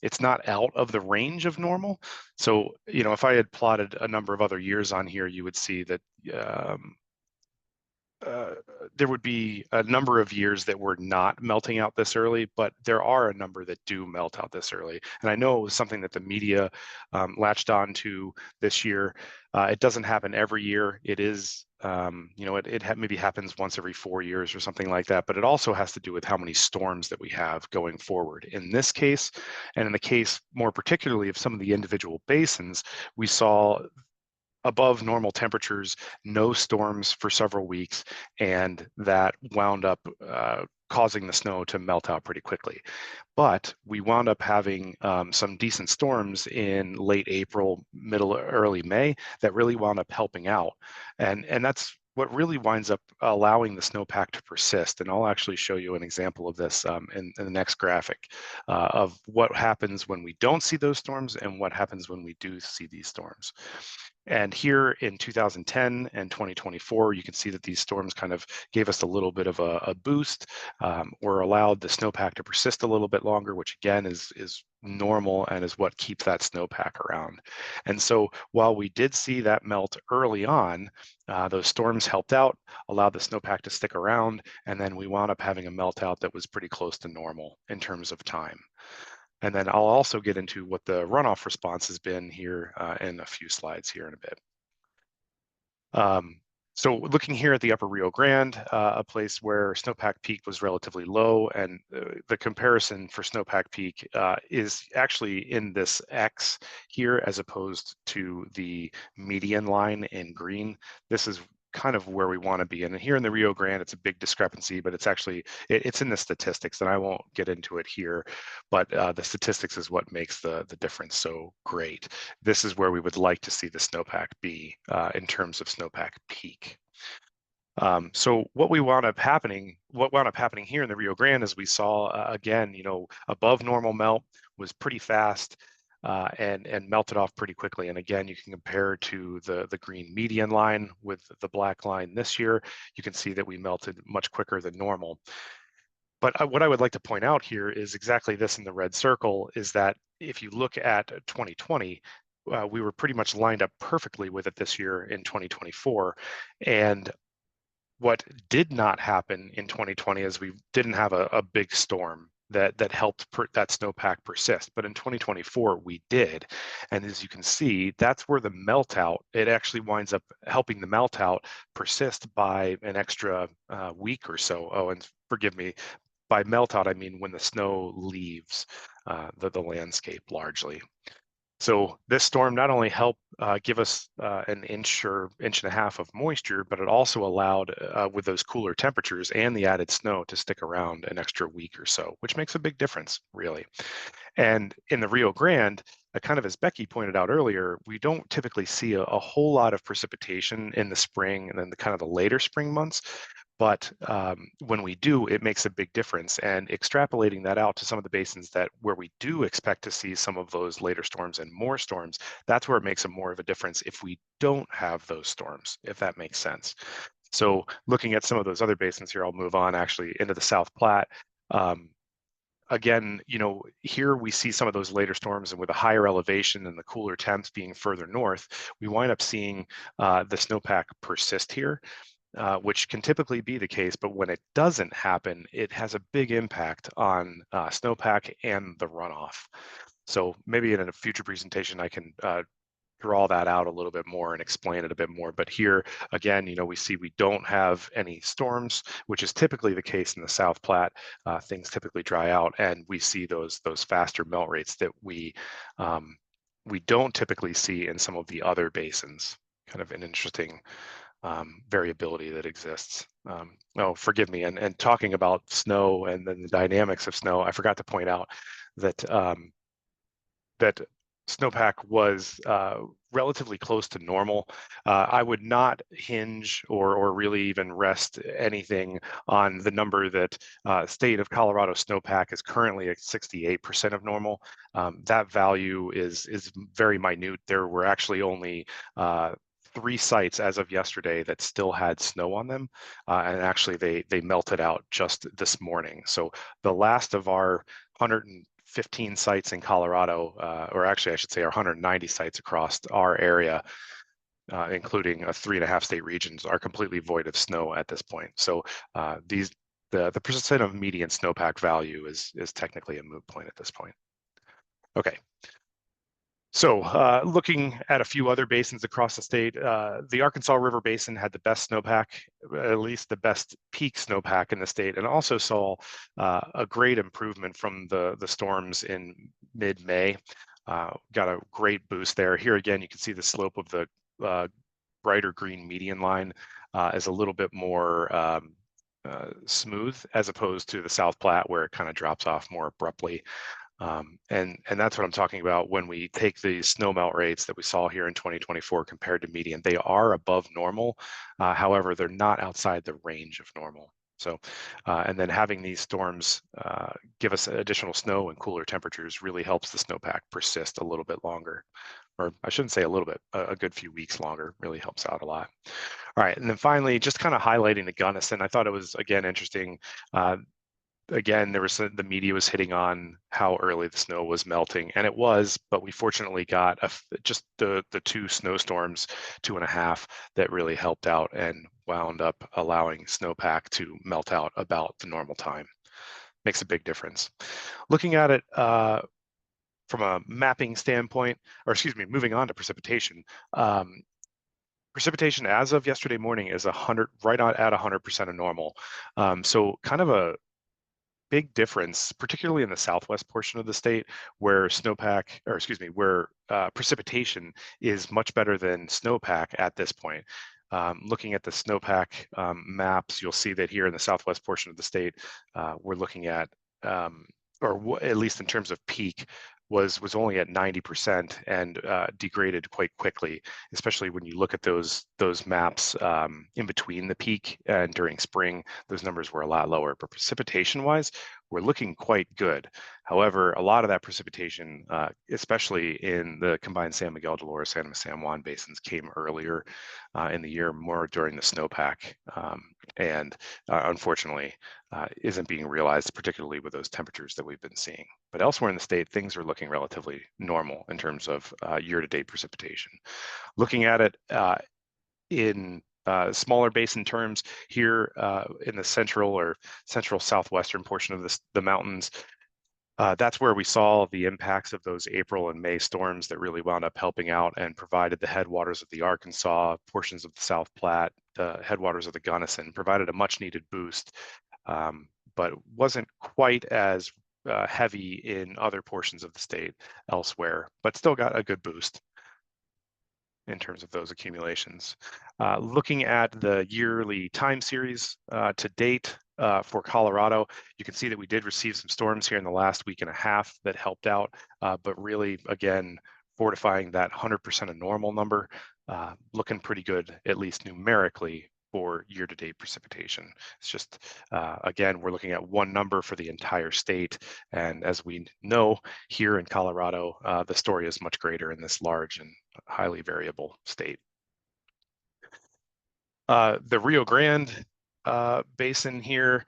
It's not out of the range of normal. So, you know, if I had plotted a number of other years on here, you would see that there would be a number of years that were not melting out this early, but there are a number that do melt out this early. And I know it was something that the media latched on to this year. It doesn't happen every year. It is, you know, it maybe happens once every 4 years or something like that, but it also has to do with how many storms that we have going forward. In this case, and in the case more particularly of some of the individual basins, we saw above normal temperatures, no storms for several weeks, and that wound up causing the snow to melt out pretty quickly. But we wound up having some decent storms in late April, early May that really wound up helping out. And that's what really winds up allowing the snowpack to persist, and I'll actually show you an example of this in the next graphic of what happens when we don't see those storms and what happens when we do see these storms. And here in 2010 and 2024, you can see that these storms kind of gave us a little bit of a boost, or allowed the snowpack to persist a little bit longer, which again is normal and is what keeps that snowpack around. And so while we did see that melt early on, those storms helped out, allowed the snowpack to stick around, and then we wound up having a melt out that was pretty close to normal in terms of time. And then I'll also get into what the runoff response has been here in a few slides here in a bit. So looking here at the Upper Rio Grande, a place where snowpack peak was relatively low, and the comparison for snowpack peak is actually in this X here as opposed to the median line in green. This is kind of where we want to be. And here in the Rio Grande, it's a big discrepancy, but it's actually, it's in the statistics, and I won't get into it here, but the statistics is what makes the difference so great. This is where we would like to see the snowpack be in terms of snowpack peak. So what wound up happening here in the Rio Grande is we saw, again, above normal melt was pretty fast, and melted off pretty quickly. And again, you can compare to the green median line with the black line this year. You can see that we melted much quicker than normal. But what I would like to point out here is exactly this in the red circle, is that if you look at 2020, we were pretty much lined up perfectly with it this year in 2024. And what did not happen in 2020 is we didn't have a big storm that helped that snowpack persist. But in 2024, we did. And as you can see, that's where the melt out, it actually winds up helping the melt out persist by an extra week or so. Oh, and forgive me, by melt out, I mean when the snow leaves the landscape largely. So this storm not only helped give us an inch or inch and a half of moisture, but it also allowed, with those cooler temperatures and the added snow, to stick around an extra week or so, which makes a big difference, really. And in the Rio Grande, kind of as Becky pointed out earlier, we don't typically see a whole lot of precipitation in the spring and then the kind of the later spring months. But when we do, it makes a big difference. And extrapolating that out to some of the basins where we do expect to see some of those later storms and more storms, that's where it makes more of a difference if we don't have those storms, if that makes sense. So looking at some of those other basins here, I'll move on actually into the South Platte. Again, here we see some of those later storms, and with a higher elevation and the cooler temps being further north, we wind up seeing the snowpack persist here. Which can typically be the case, but when it doesn't happen, it has a big impact on snowpack and the runoff. So maybe in a future presentation, I can draw that out a little bit more and explain it a bit more. But here, again, we see we don't have any storms, which is typically the case in the South Platte. Things typically dry out, and we see those faster melt rates that we don't typically see in some of the other basins. Kind of an interesting variability that exists. Oh, forgive me. And talking about snow and then the dynamics of snow, I forgot to point out that that snowpack was relatively close to normal. I would not hinge or really even rest anything on the number that state of Colorado snowpack is currently at 68% of normal. That value is very minute. There were actually only 3 sites as of yesterday that still had snow on them, and actually they melted out just this morning. So the last of our 115 sites in Colorado, or actually I should say our 190 sites across our area, including 3.5 state regions, are completely void of snow at this point. So the percent of median snowpack value is technically a moot point at this point. Okay. So looking at a few other basins across the state, the Arkansas River Basin had the best snowpack, at least the best peak snowpack in the state, and also saw a great improvement from the storms in mid-May. Got a great boost there. Here again, you can see the slope of the brighter green median line is a little bit more smooth as opposed to the South Platte, where it kind of drops off more abruptly. And that's what I'm talking about when we take the snow melt rates that we saw here in 2024 compared to median. They are above normal. However, they're not outside the range of normal. So, and then having these storms give us additional snow and cooler temperatures really helps the snowpack persist a little bit longer. Or I shouldn't say a little bit, a good few weeks longer really helps out a lot. All right, and then finally, just kind of highlighting the Gunnison, I thought it was, again, interesting. Again, there was the media was hitting on how early the snow was melting, and it was, but we fortunately got just the 2 snowstorms, 2.5, that really helped out and wound up allowing snowpack to melt out about the normal time. Makes a big difference. Looking at it from a mapping standpoint, or excuse me, moving on to precipitation. Precipitation as of yesterday morning is 100, right on at 100% of normal. So kind of a big difference, particularly in the southwest portion of the state, where where precipitation is much better than snowpack at this point. Looking at the snowpack maps, you'll see that here in the southwest portion of the state, we're looking at, at least in terms of peak, was only at 90% and degraded quite quickly, especially when you look at those maps in between the peak and during spring. Those numbers were a lot lower, but precipitation wise, we're looking quite good. However, a lot of that precipitation, especially in the combined San Miguel, Dolores, San Juan basins, came earlier in the year, more during the snowpack, and unfortunately isn't being realized, particularly with those temperatures that we've been seeing. But elsewhere in the state, things are looking relatively normal in terms of year-to-date precipitation. Looking at it in smaller basin terms here in the central or central southwestern portion of the mountains, that's where we saw the impacts of those April and May storms that really wound up helping out and provided the headwaters of the Arkansas, portions of the South Platte, the headwaters of the Gunnison, provided a much needed boost, but wasn't quite as heavy in other portions of the state elsewhere, but still got a good boost in terms of those accumulations. Looking at the yearly time series to date for Colorado, you can see that we did receive some storms here in the last week and a half that helped out, but really, again, fortifying that 100% of normal number, looking pretty good, at least numerically, for year-to-date precipitation. It's just, again, we're looking at one number for the entire state. And as we know, here in Colorado, the story is much greater in this large and highly variable state. The Rio Grande Basin here,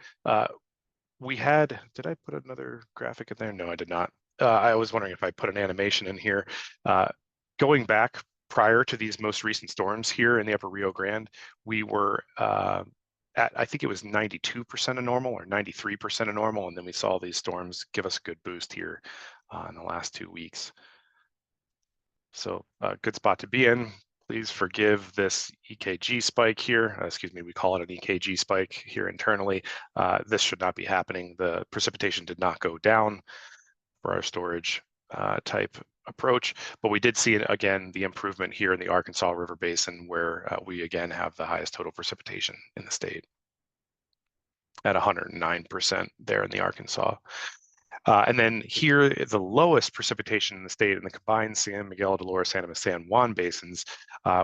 we had, did I put another graphic in there? No, I did not. I was wondering if I put an animation in here. Going back prior to these most recent storms here in the upper Rio Grande, we were at, I think it was 92% of normal or 93% of normal. And then we saw these storms give us a good boost here in the last 2 weeks. So a good spot to be in. Please forgive this EKG spike here. Excuse me, we call it an EKG spike here internally. This should not be happening. The precipitation did not go down for our storage type approach, but we did see, again, the improvement here in the Arkansas River Basin, where we again have the highest total precipitation in the state at 109% there in the Arkansas. And then here, the lowest precipitation in the state in the combined San Miguel, Dolores, San Juan basins,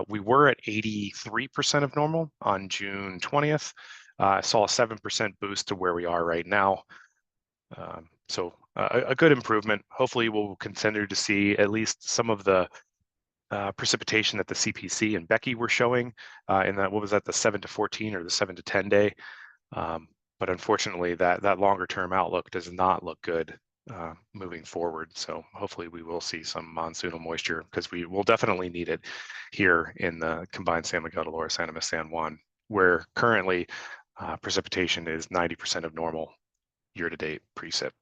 we were at 83% of normal on June 20th. Saw a 7% boost to where we are right now. So a good improvement. Hopefully we'll continue to see at least some of the precipitation that the CPC and Becky were showing in that, what was that, the 7 to 14 or the 7 to 10 day. But unfortunately, that longer term outlook does not look good moving forward. So hopefully we will see some monsoonal moisture, because we will definitely need it here in the combined San Miguel, Dolores, San Juan, where currently precipitation is 90% of normal year-to-date precip.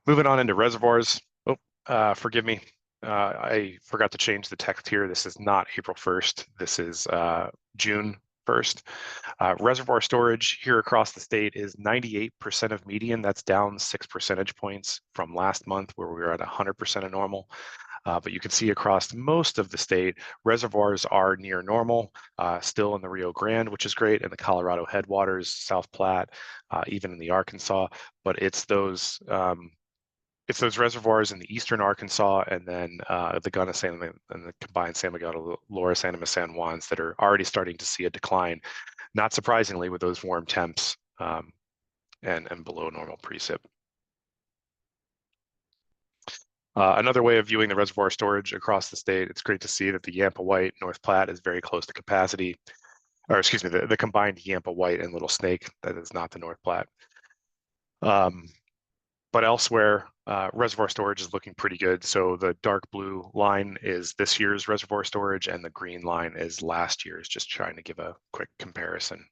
Moving on into reservoirs. Oh, forgive me. I forgot to change the text here. This is not April 1st. This is June 1st. Reservoir storage here across the state is 98% of median. That's down 6 percentage points from last month, where we were at 100% of normal. but you can see across most of the state, reservoirs are near normal, still in the Rio Grande, which is great, and the Colorado headwaters, South Platte, even in the Arkansas, but it's those reservoirs in the eastern Arkansas and then the Gunnison and the combined San Miguel, Loras Animas, San Juans that are already starting to see a decline, not surprisingly with those warm temps and below normal precip. Another way of viewing the reservoir storage across the state, it's great to see that the Yampa White North Platte is very close to capacity, or excuse me, the combined Yampa White and Little Snake, that is not the North Platte. But elsewhere, reservoir storage is looking pretty good. So the dark blue line is this year's reservoir storage and the green line is last year's, just trying to give a quick comparison.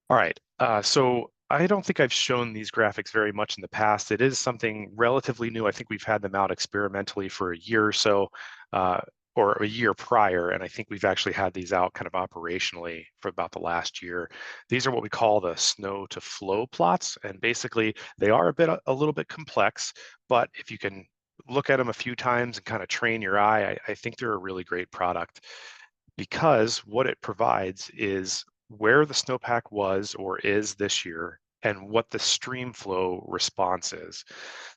All right, so I don't think I've shown these graphics very much in the past. It is something relatively new. I think we've had them out experimentally for a year or so, or a year prior, and I think we've actually had these out kind of operationally for about the last year. These are what we call the snow to flow plots, and basically they are a little bit complex, but if you can look at them a few times and kind of train your eye, I think they're a really great product, because what it provides is where the snowpack was or is this year and what the stream flow response is.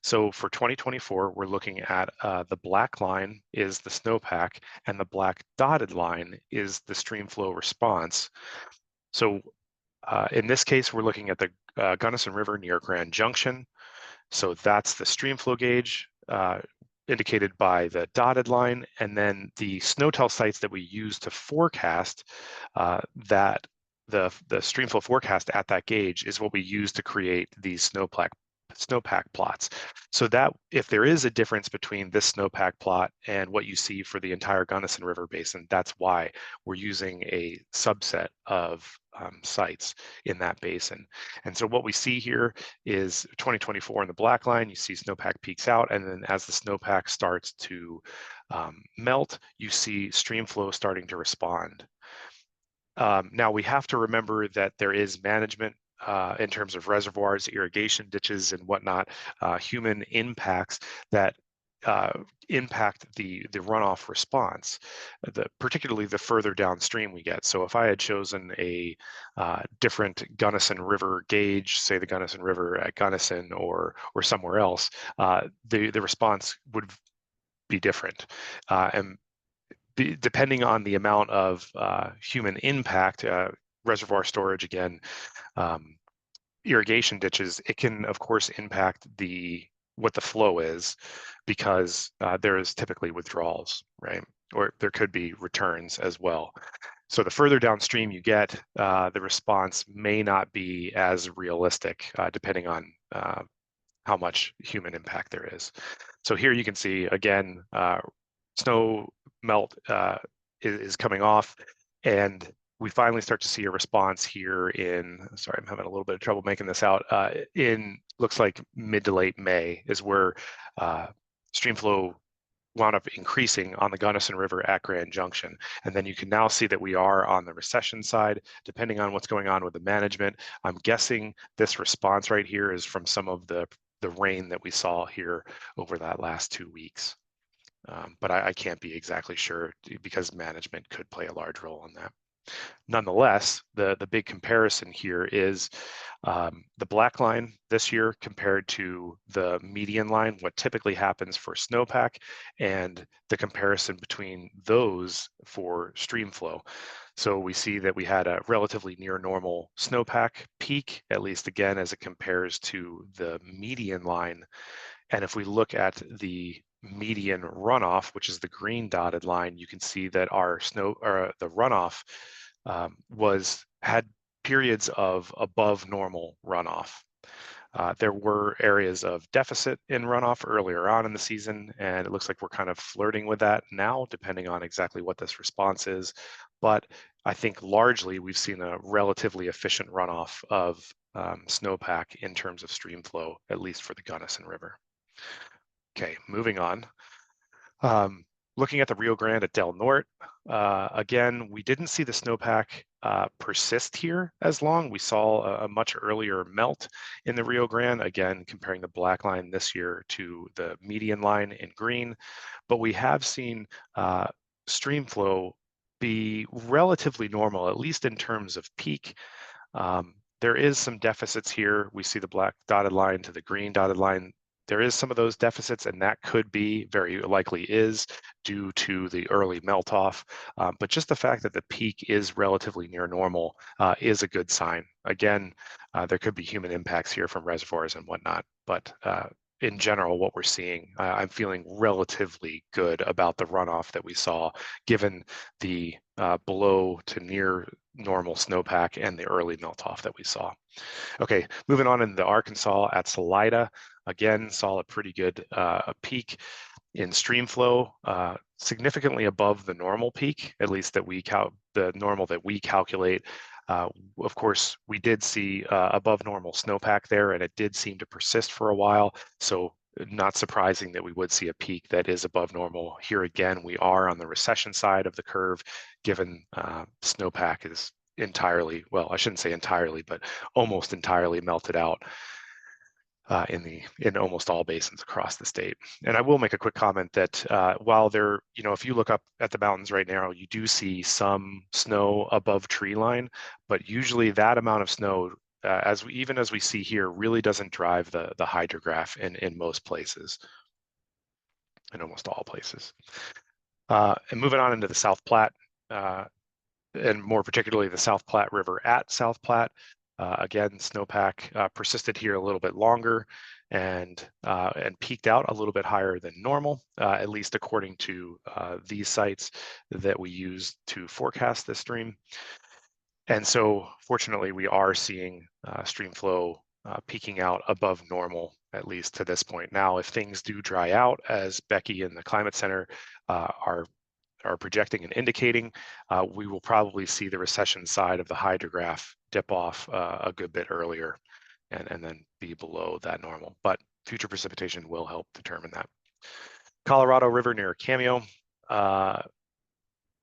So for 2024, we're looking at the black line is the snowpack and the black dotted line is the stream flow response. So in this case, we're looking at the Gunnison River near Grand Junction. So that's the stream flow gauge indicated by the dotted line, and then the SNOTEL sites that we use to forecast that the streamflow forecast at that gauge is what we use to create these snowpack plots. So that if there is a difference between this snowpack plot and what you see for the entire Gunnison River Basin, that's why we're using a subset of sites in that basin. And so what we see here is 2024 in the black line, you see snowpack peaks out, and then as the snowpack starts to melt, you see stream flow starting to respond. Now we have to remember that there is management in terms of reservoirs, irrigation ditches, and whatnot, human impacts that impact the runoff response, particularly the further downstream we get. So if I had chosen a different Gunnison River gauge, say the Gunnison River at Gunnison or somewhere else, the response would be different. And depending on the amount of human impact, reservoir storage, again, irrigation ditches, it can of course impact what the flow is, because there is typically withdrawals, right? Or there could be returns as well. So the further downstream you get, the response may not be as realistic, depending on how much human impact there is. So here you can see, again, snow melt is coming off, and we finally start to see a response here in, sorry, I'm having a little bit of trouble making this out, in looks like mid to late May is where stream flow wound up increasing on the Gunnison River at Grand Junction. And then you can now see that we are on the recession side, depending on what's going on with the management. I'm guessing this response right here is from some of the rain that we saw here over that last 2 weeks. But I can't be exactly sure, because management could play a large role in that. Nonetheless, the big comparison here is the black line this year compared to the median line, what typically happens for snowpack, and the comparison between those for stream flow. So we see that we had a relatively near normal snowpack peak, at least again as it compares to the median line. And if we look at the median runoff, which is the green dotted line, you can see that our the runoff had periods of above normal runoff. There were areas of deficit in runoff earlier on in the season, and it looks like we're kind of flirting with that now, depending on exactly what this response is. But I think largely we've seen a relatively efficient runoff of snowpack in terms of stream flow, at least for the Gunnison River. Okay, moving on. Looking at the Rio Grande at Del Norte, again, we didn't see the snowpack persist here as long. We saw a much earlier melt in the Rio Grande, again, comparing the black line this year to the median line in green. But we have seen stream flow be relatively normal, at least in terms of peak. There is some deficits here. We see the black dotted line to the green dotted line. There is some of those deficits, and that could be, very likely is, due to the early melt off. But just the fact that the peak is relatively near normal is a good sign. Again, there could be human impacts here from reservoirs and whatnot, but in general, what we're seeing, I'm feeling relatively good about the runoff that we saw, given the below to near normal snowpack and the early melt off that we saw. Okay, moving on into Arkansas at Salida, again, saw a pretty good peak in stream flow, significantly above the normal peak, at least that the normal that we calculate. Of course, we did see above normal snowpack there, and it did seem to persist for a while. So not surprising that we would see a peak that is above normal. Here again, we are on the recession side of the curve, given snowpack is entirely, well, I shouldn't say entirely, but almost entirely melted out in almost all basins across the state. And I will make a quick comment that while there, if you look up at the mountains right now, you do see some snow above tree line, but usually that amount of snow, even as we see here, really doesn't drive the hydrograph in most places, in almost all places. And moving on into the South Platte, and more particularly the South Platte River at South Platte. Again, snowpack persisted here a little bit longer and peaked out a little bit higher than normal, at least according to these sites that we use to forecast this stream. And so fortunately, we are seeing stream flow peaking out above normal, at least to this point. Now, if things do dry out, as Becky and the Climate Center are projecting and indicating, we will probably see the recession side of the hydrograph dip off a good bit earlier and then be below that normal. But future precipitation will help determine that. Colorado River near Cameo,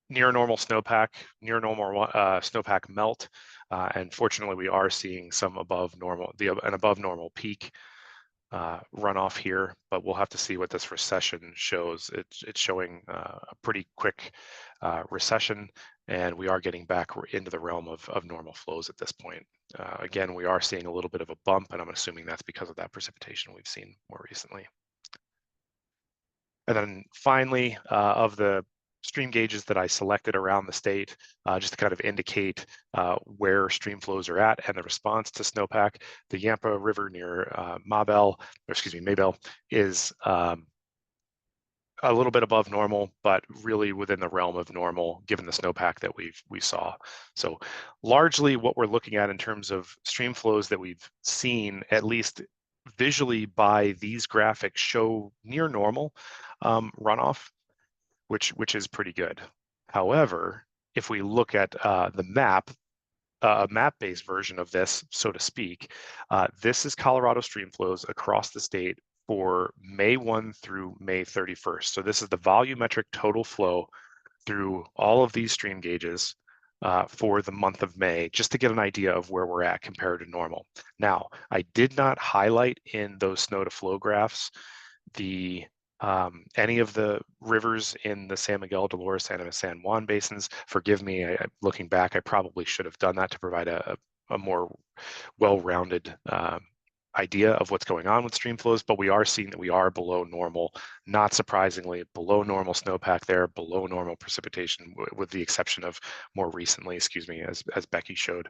near normal snowpack, near normal snowpack melt. And fortunately, we are seeing some above normal, an above normal peak runoff here, but we'll have to see what this recession shows. It's showing a pretty quick recession, and we are getting back into the realm of normal flows at this point. Again, we are seeing a little bit of a bump, and I'm assuming that's because of that precipitation we've seen more recently. And then finally, of the stream gauges that I selected around the state, just to kind of indicate where stream flows are at and the response to snowpack. The Yampa River near Maybell is a little bit above normal, but really within the realm of normal, given the snowpack that we saw. So largely what we're looking at in terms of stream flows that we've seen, at least visually by these graphics, show near normal runoff, which is pretty good. However, if we look at the map, a map-based version of this, so to speak, this is Colorado stream flows across the state for May 1 through May 31st. So this is the volumetric total flow through all of these stream gauges for the month of May, just to get an idea of where we're at compared to normal. Now, I did not highlight in those snow to flow graphs any of the rivers in the San Miguel, Dolores, and San Juan basins. Forgive me, looking back, I probably should have done that to provide a more well-rounded idea of what's going on with stream flows, but we are seeing that we are below normal, not surprisingly, below normal snowpack there, below normal precipitation, with the exception of more recently, excuse me, as Becky showed.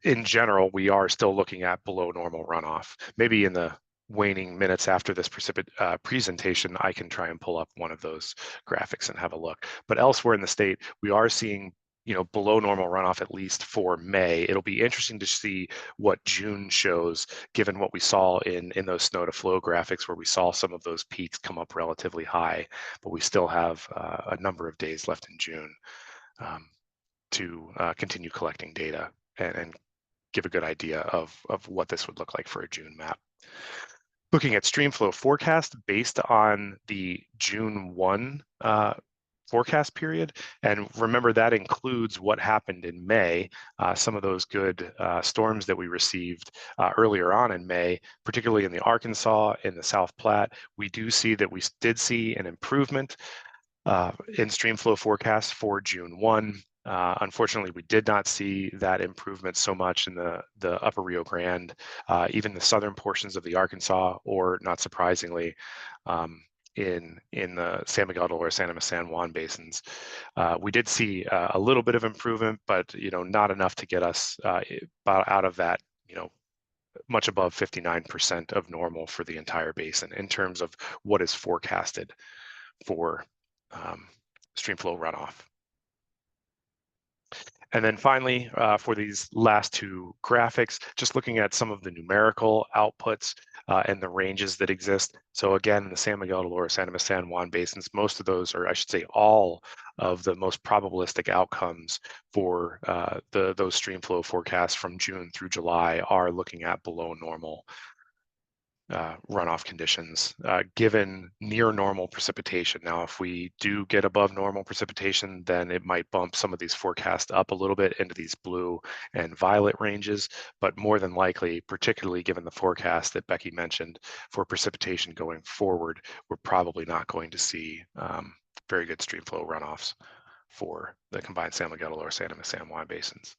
In general, we are still looking at below normal runoff. Maybe in the waning minutes after this presentation, I can try and pull up one of those graphics and have a look. But elsewhere in the state, we are seeing below normal runoff, at least for May. It'll be interesting to see what June shows, given what we saw in those snow to flow graphics, where we saw some of those peaks come up relatively high, but we still have a number of days left in June to continue collecting data and give a good idea of what this would look like for a June map. Looking at stream flow forecast based on the June 1 forecast period. And remember, that includes what happened in May, some of those good storms that we received earlier on in May, particularly in the Arkansas, in the South Platte. We do see that we did see an improvement in stream flow forecasts for June 1. Unfortunately, we did not see that improvement so much in the upper Rio Grande, even the southern portions of the Arkansas, or not surprisingly, in the San Miguel Dolores, San Juan basins. We did see a little bit of improvement, but not enough to get us out of that, much above 59% of normal for the entire basin in terms of what is forecasted for stream flow runoff. And then finally, for these last two graphics, just looking at some of the numerical outputs and the ranges that exist. So again, the San Miguel Dolores, San Juan basins, most of those, or I should say all of the most probabilistic outcomes for those stream flow forecasts from June through July are looking at below normal runoff conditions, given near normal precipitation. Now, if we do get above normal precipitation, then it might bump some of these forecasts up a little bit into these blue and violet ranges, but more than likely, particularly given the forecast that Becky mentioned for precipitation going forward, we're probably not going to see very good stream flow runoffs for the combined San Miguel or San Juan basins.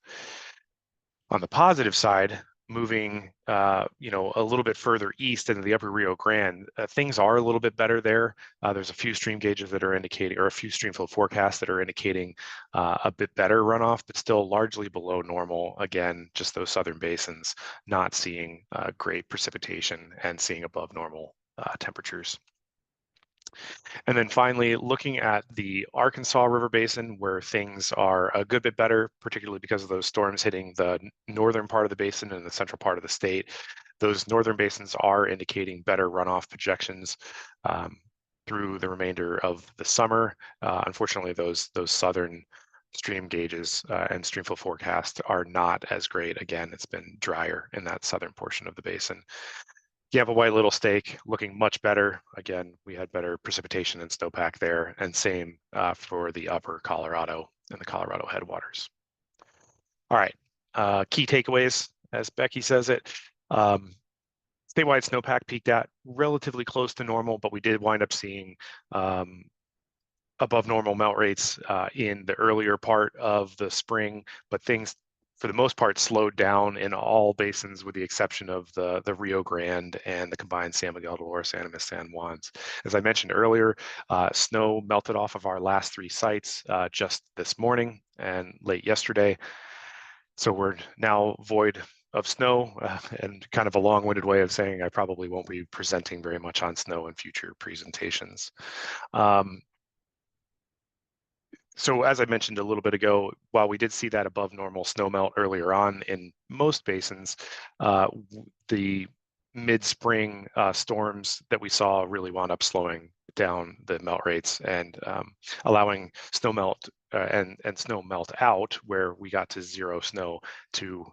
On the positive side, moving a little bit further east into the upper Rio Grande, things are a little bit better there. There's a few stream gauges that are indicating, or a few stream flow forecasts that are indicating a bit better runoff, but still largely below normal. Again, just those southern basins not seeing great precipitation and seeing above normal temperatures. And then finally, looking at the Arkansas River Basin, where things are a good bit better, particularly because of those storms hitting the northern part of the basin and the central part of the state. Those northern basins are indicating better runoff projections through the remainder of the summer. Unfortunately, those southern stream gauges and streamflow forecasts are not as great. Again, it's been drier in that southern portion of the basin. Gamble White Little Stake looking much better. Again, we had better precipitation and snowpack there, and same for the upper Colorado and the Colorado headwaters. All right, key takeaways, as Becky says it. Statewide snowpack peaked at relatively close to normal, but we did wind up seeing above normal melt rates in the earlier part of the spring, but things for the most part slowed down in all basins with the exception of the Rio Grande and the combined San Miguel Dolores, San Juans. As I mentioned earlier, snow melted off of our last three sites just this morning and late yesterday. So we're now void of snow, and kind of a long-winded way of saying I probably won't be presenting very much on snow in future presentations. So as I mentioned a little bit ago, while we did see that above normal snow melt earlier on in most basins, the mid-spring storms that we saw really wound up slowing down the melt rates and allowing snow melt and snow melt out, where we got to zero snow, to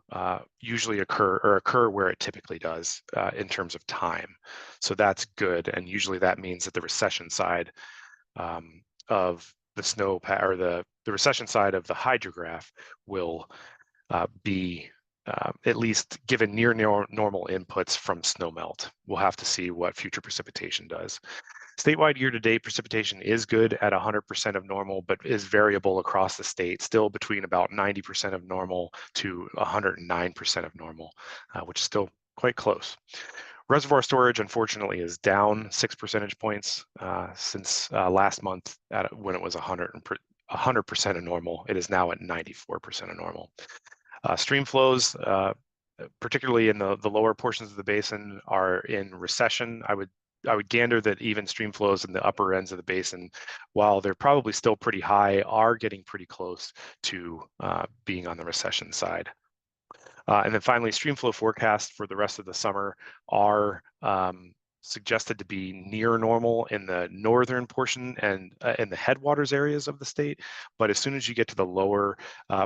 usually occur where it typically does in terms of time. So that's good, and usually that means that the recession side of the the recession side of the hydrograph will be at least given near normal inputs from snowmelt. We'll have to see what future precipitation does. Statewide year-to-date precipitation is good at 100% of normal, but is variable across the state, still between about 90% of normal to 109% of normal, which is still quite close. Reservoir storage, unfortunately, is down 6 percentage points since last month when it was 100% of normal. It is now at 94% of normal. Stream flows, particularly in the lower portions of the basin, are in recession. I would gander that even stream flows in the upper ends of the basin, while they're probably still pretty high, are getting pretty close to being on the recession side. And then finally, stream flow forecasts for the rest of the summer are suggested to be near normal in the northern portion and in the headwaters areas of the state. But as soon as you get to the lower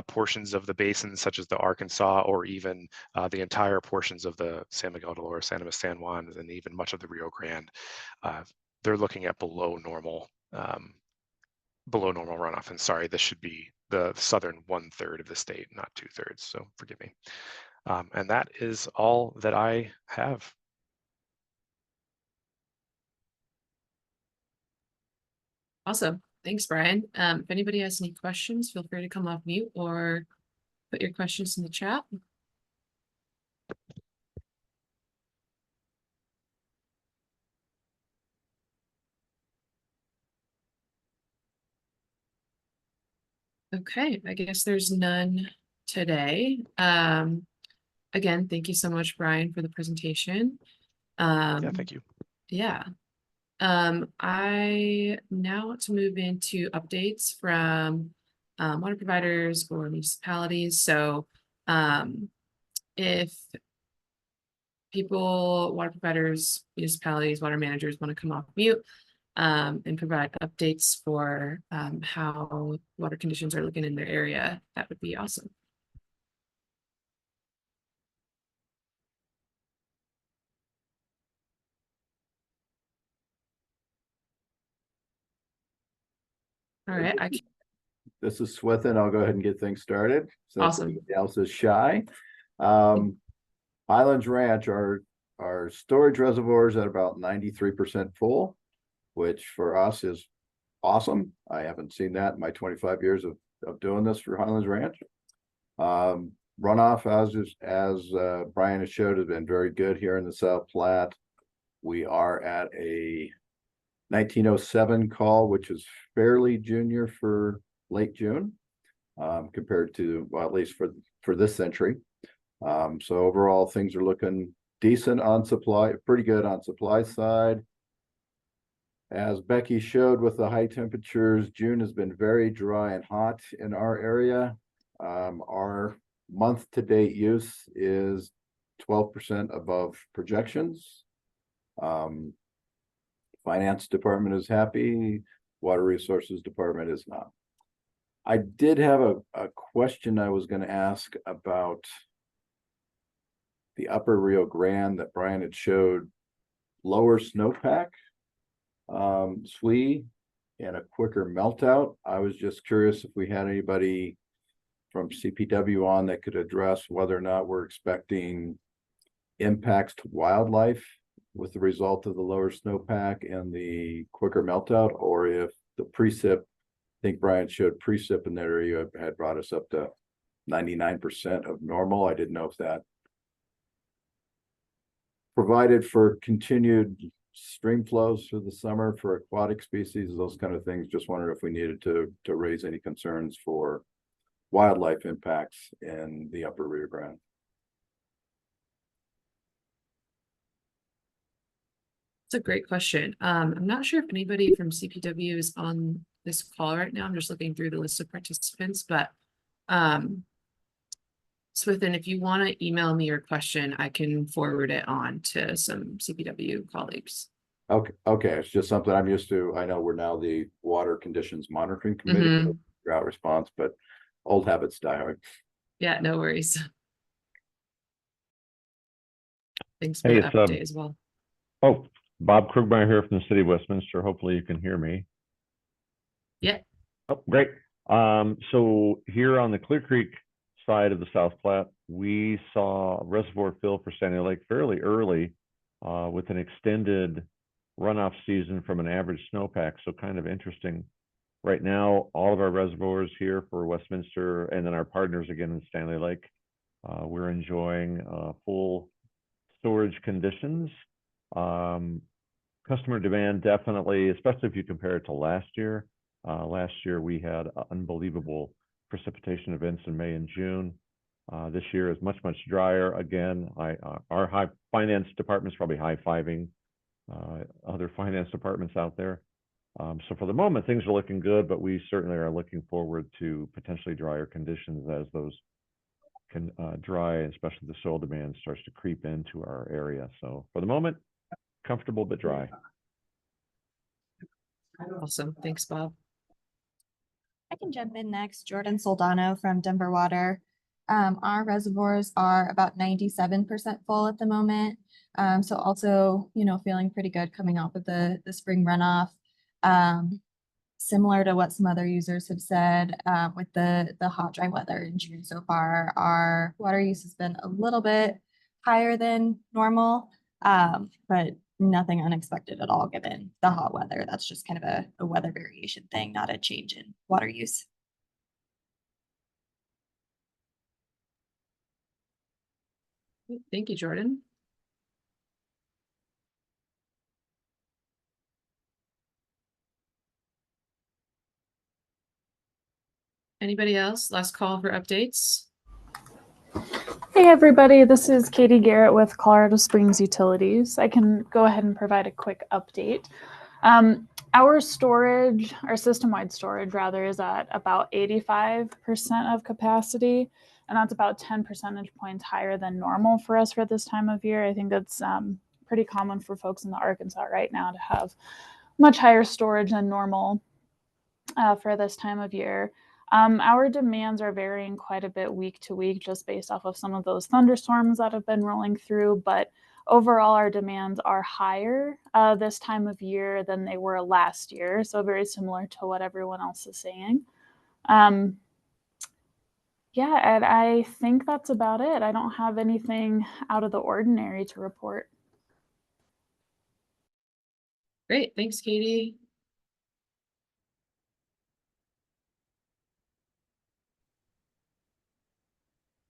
portions of the basin, such as the Arkansas, or even the entire portions of the San Miguel Dolores, San Juan, and even much of the Rio Grande, they're looking at below normal below normal runoff. And sorry, this should be the southern 1/3 of the state, not 2/3. So forgive me. And that is all that I have. Awesome. Thanks, Brian. If anybody has any questions, feel free to come off mute or put your questions in the chat. Okay, I guess there's none today. Again, thank you so much, Brian, for the presentation. Yeah, thank you. Yeah. I now want to move into updates from water providers or municipalities. So if people, water providers, municipalities, water managers want to come off mute and provide updates for how water conditions are looking in their area, that would be awesome. All right, This is Swithin. I'll go ahead and get things started. Since Awesome. everybody else is shy. Highlands Ranch, our storage reservoirs at about 93% full, which for us is awesome. I haven't seen that in my 25 years of doing this for Highlands Ranch. Runoff, as Brian has showed, has been very good here in the South Platte. We are at a 1907 call, which is fairly junior for late June, compared to, well, at least for this century. So overall, things are looking decent on supply, pretty good on supply side. As Becky showed with the high temperatures, June has been very dry and hot in our area. Our month-to-date use is 12% above projections. Finance department is happy. Water resources department is not. I did have a question I was going to ask about the upper Rio Grande that Brian had showed, lower snowpack, SWE, and a quicker meltout. I was just curious if we had anybody from CPW on that could address whether or not we're expecting impacts to wildlife with the result of the lower snowpack and the quicker meltout, or if the precip, I think Brian showed precip in that area had brought us up to 99% of normal. I didn't know if that provided for continued stream flows through the summer for aquatic species, those kind of things. Just wondered if we needed to raise any concerns for wildlife impacts in the upper Rio Grande. That's a great question. I'm not sure if anybody from CPW is on this call right now. I'm just looking through the list of participants, but Swithin, if you want to email me your question, I can forward it on to some CPW colleagues. Okay, it's just something I'm used to. I know we're now the Water Conditions Monitoring Committee for drought response, but old habits die hard. Yeah, no worries. Thanks for Hey, the update as well. Oh, Bob Krugmeyer here from the City of Westminster. Hopefully you can hear me. Yeah. Oh, great. So here on the Clear Creek side of the South Platte, we saw reservoir fill for Stanley Lake fairly early, with an extended runoff season from an average snowpack. So kind of interesting. Right now, all of our reservoirs here for Westminster and then our partners again in Stanley Lake, we're enjoying full storage conditions. Customer demand definitely, especially if you compare it to last year. Last year we had unbelievable precipitation events in May and June. This year is much drier. Again, our high finance department is probably high-fiving other finance departments out there. So for the moment, things are looking good, but we certainly are looking forward to potentially drier conditions as those can dry, especially the soil demand starts to creep into our area. So for the moment, comfortable but dry. Awesome. Thanks, Bob. I can jump in next. Jordan Soldano from Denver Water. Our reservoirs are about 97% full at the moment. So also, feeling pretty good coming off of the spring runoff. similar to what some other users have said, with the hot, dry weather in June so far, our water use has been a little bit higher than normal, but nothing unexpected at all given the hot weather. That's just kind of a weather variation thing, not a change in water use. Thank you, Jordan. Anybody else? Last call for updates. Hey everybody, this is Katie Garrett with Colorado Springs Utilities. I can go ahead and provide a quick update. Our storage, our system-wide storage rather, is at about 85% of capacity, and that's about 10 percentage points higher than normal for us for this time of year. I think that's pretty common for folks in the Arkansas right now to have much higher storage than normal for this time of year. Our demands are varying quite a bit week to week just based off of some of those thunderstorms that have been rolling through, but overall our demands are higher this time of year than they were last year, so very similar to what everyone else is saying. Yeah, and I think that's about it. I don't have anything out of the ordinary to report. Great, thanks, Katie.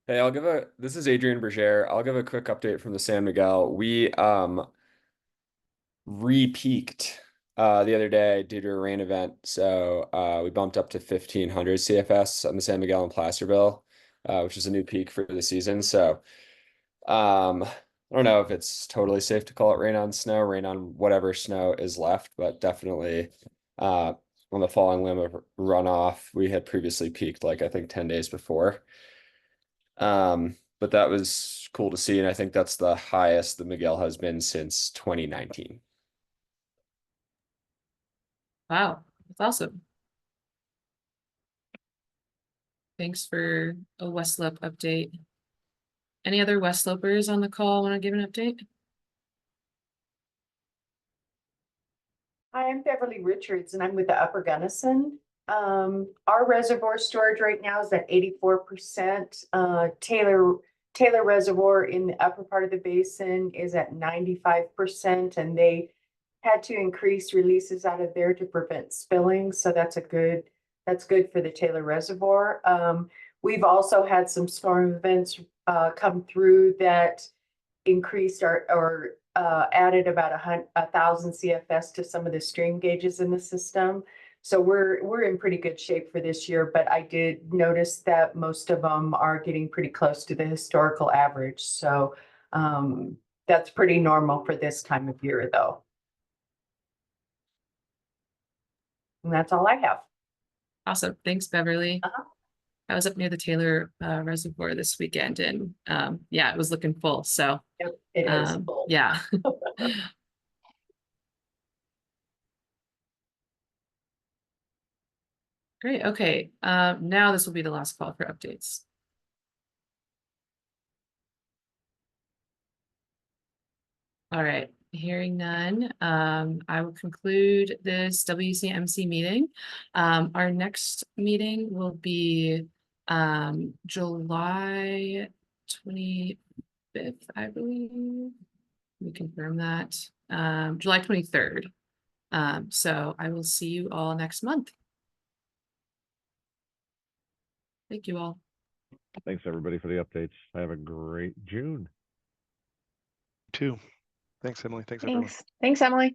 Hey, this is Adrian Berger. I'll give a quick update from the San Miguel. We re-peaked the other day due to a rain event. So we bumped up to 1500 CFS on the San Miguel and Placerville, which is a new peak for the season. So I don't know if it's totally safe to call it rain on snow, rain on whatever snow is left, but definitely on the falling limb of runoff, we had previously peaked like I think 10 days before. But that was cool to see, and I think that's the highest the Miguel has been since 2019. Wow, that's awesome. Thanks for a West Slope update. Any other West Slopers on the call want to give an update? Hi, I'm Beverly Richards and I'm with the Upper Gunnison. Our reservoir storage right now is at 84%. Taylor Reservoir in the upper part of the basin is at 95%, and they had to increase releases out of there to prevent spilling. So that's good for the Taylor Reservoir. We've also had some storm events come through that increased or added about 1,000 CFS to some of the stream gauges in the system. So we're in pretty good shape for this year, but I did notice that most of them are getting pretty close to the historical average. So that's pretty normal for this time of year though. And that's all I have. Awesome, thanks, Beverly. I was up near the Taylor Reservoir this weekend, and yeah, it was looking full, so Yep, it is full. yeah. Great, okay, now this will be the last call for updates. All right, hearing none, I will conclude this WCMC meeting. Our next meeting will be July 25th, I believe. Let me confirm that. July 23rd. So I will see you all next month. Thank you all. Thanks everybody for the updates. Have a great June. Too. Thanks, Emily. Thanks, everyone. Thanks, Emily.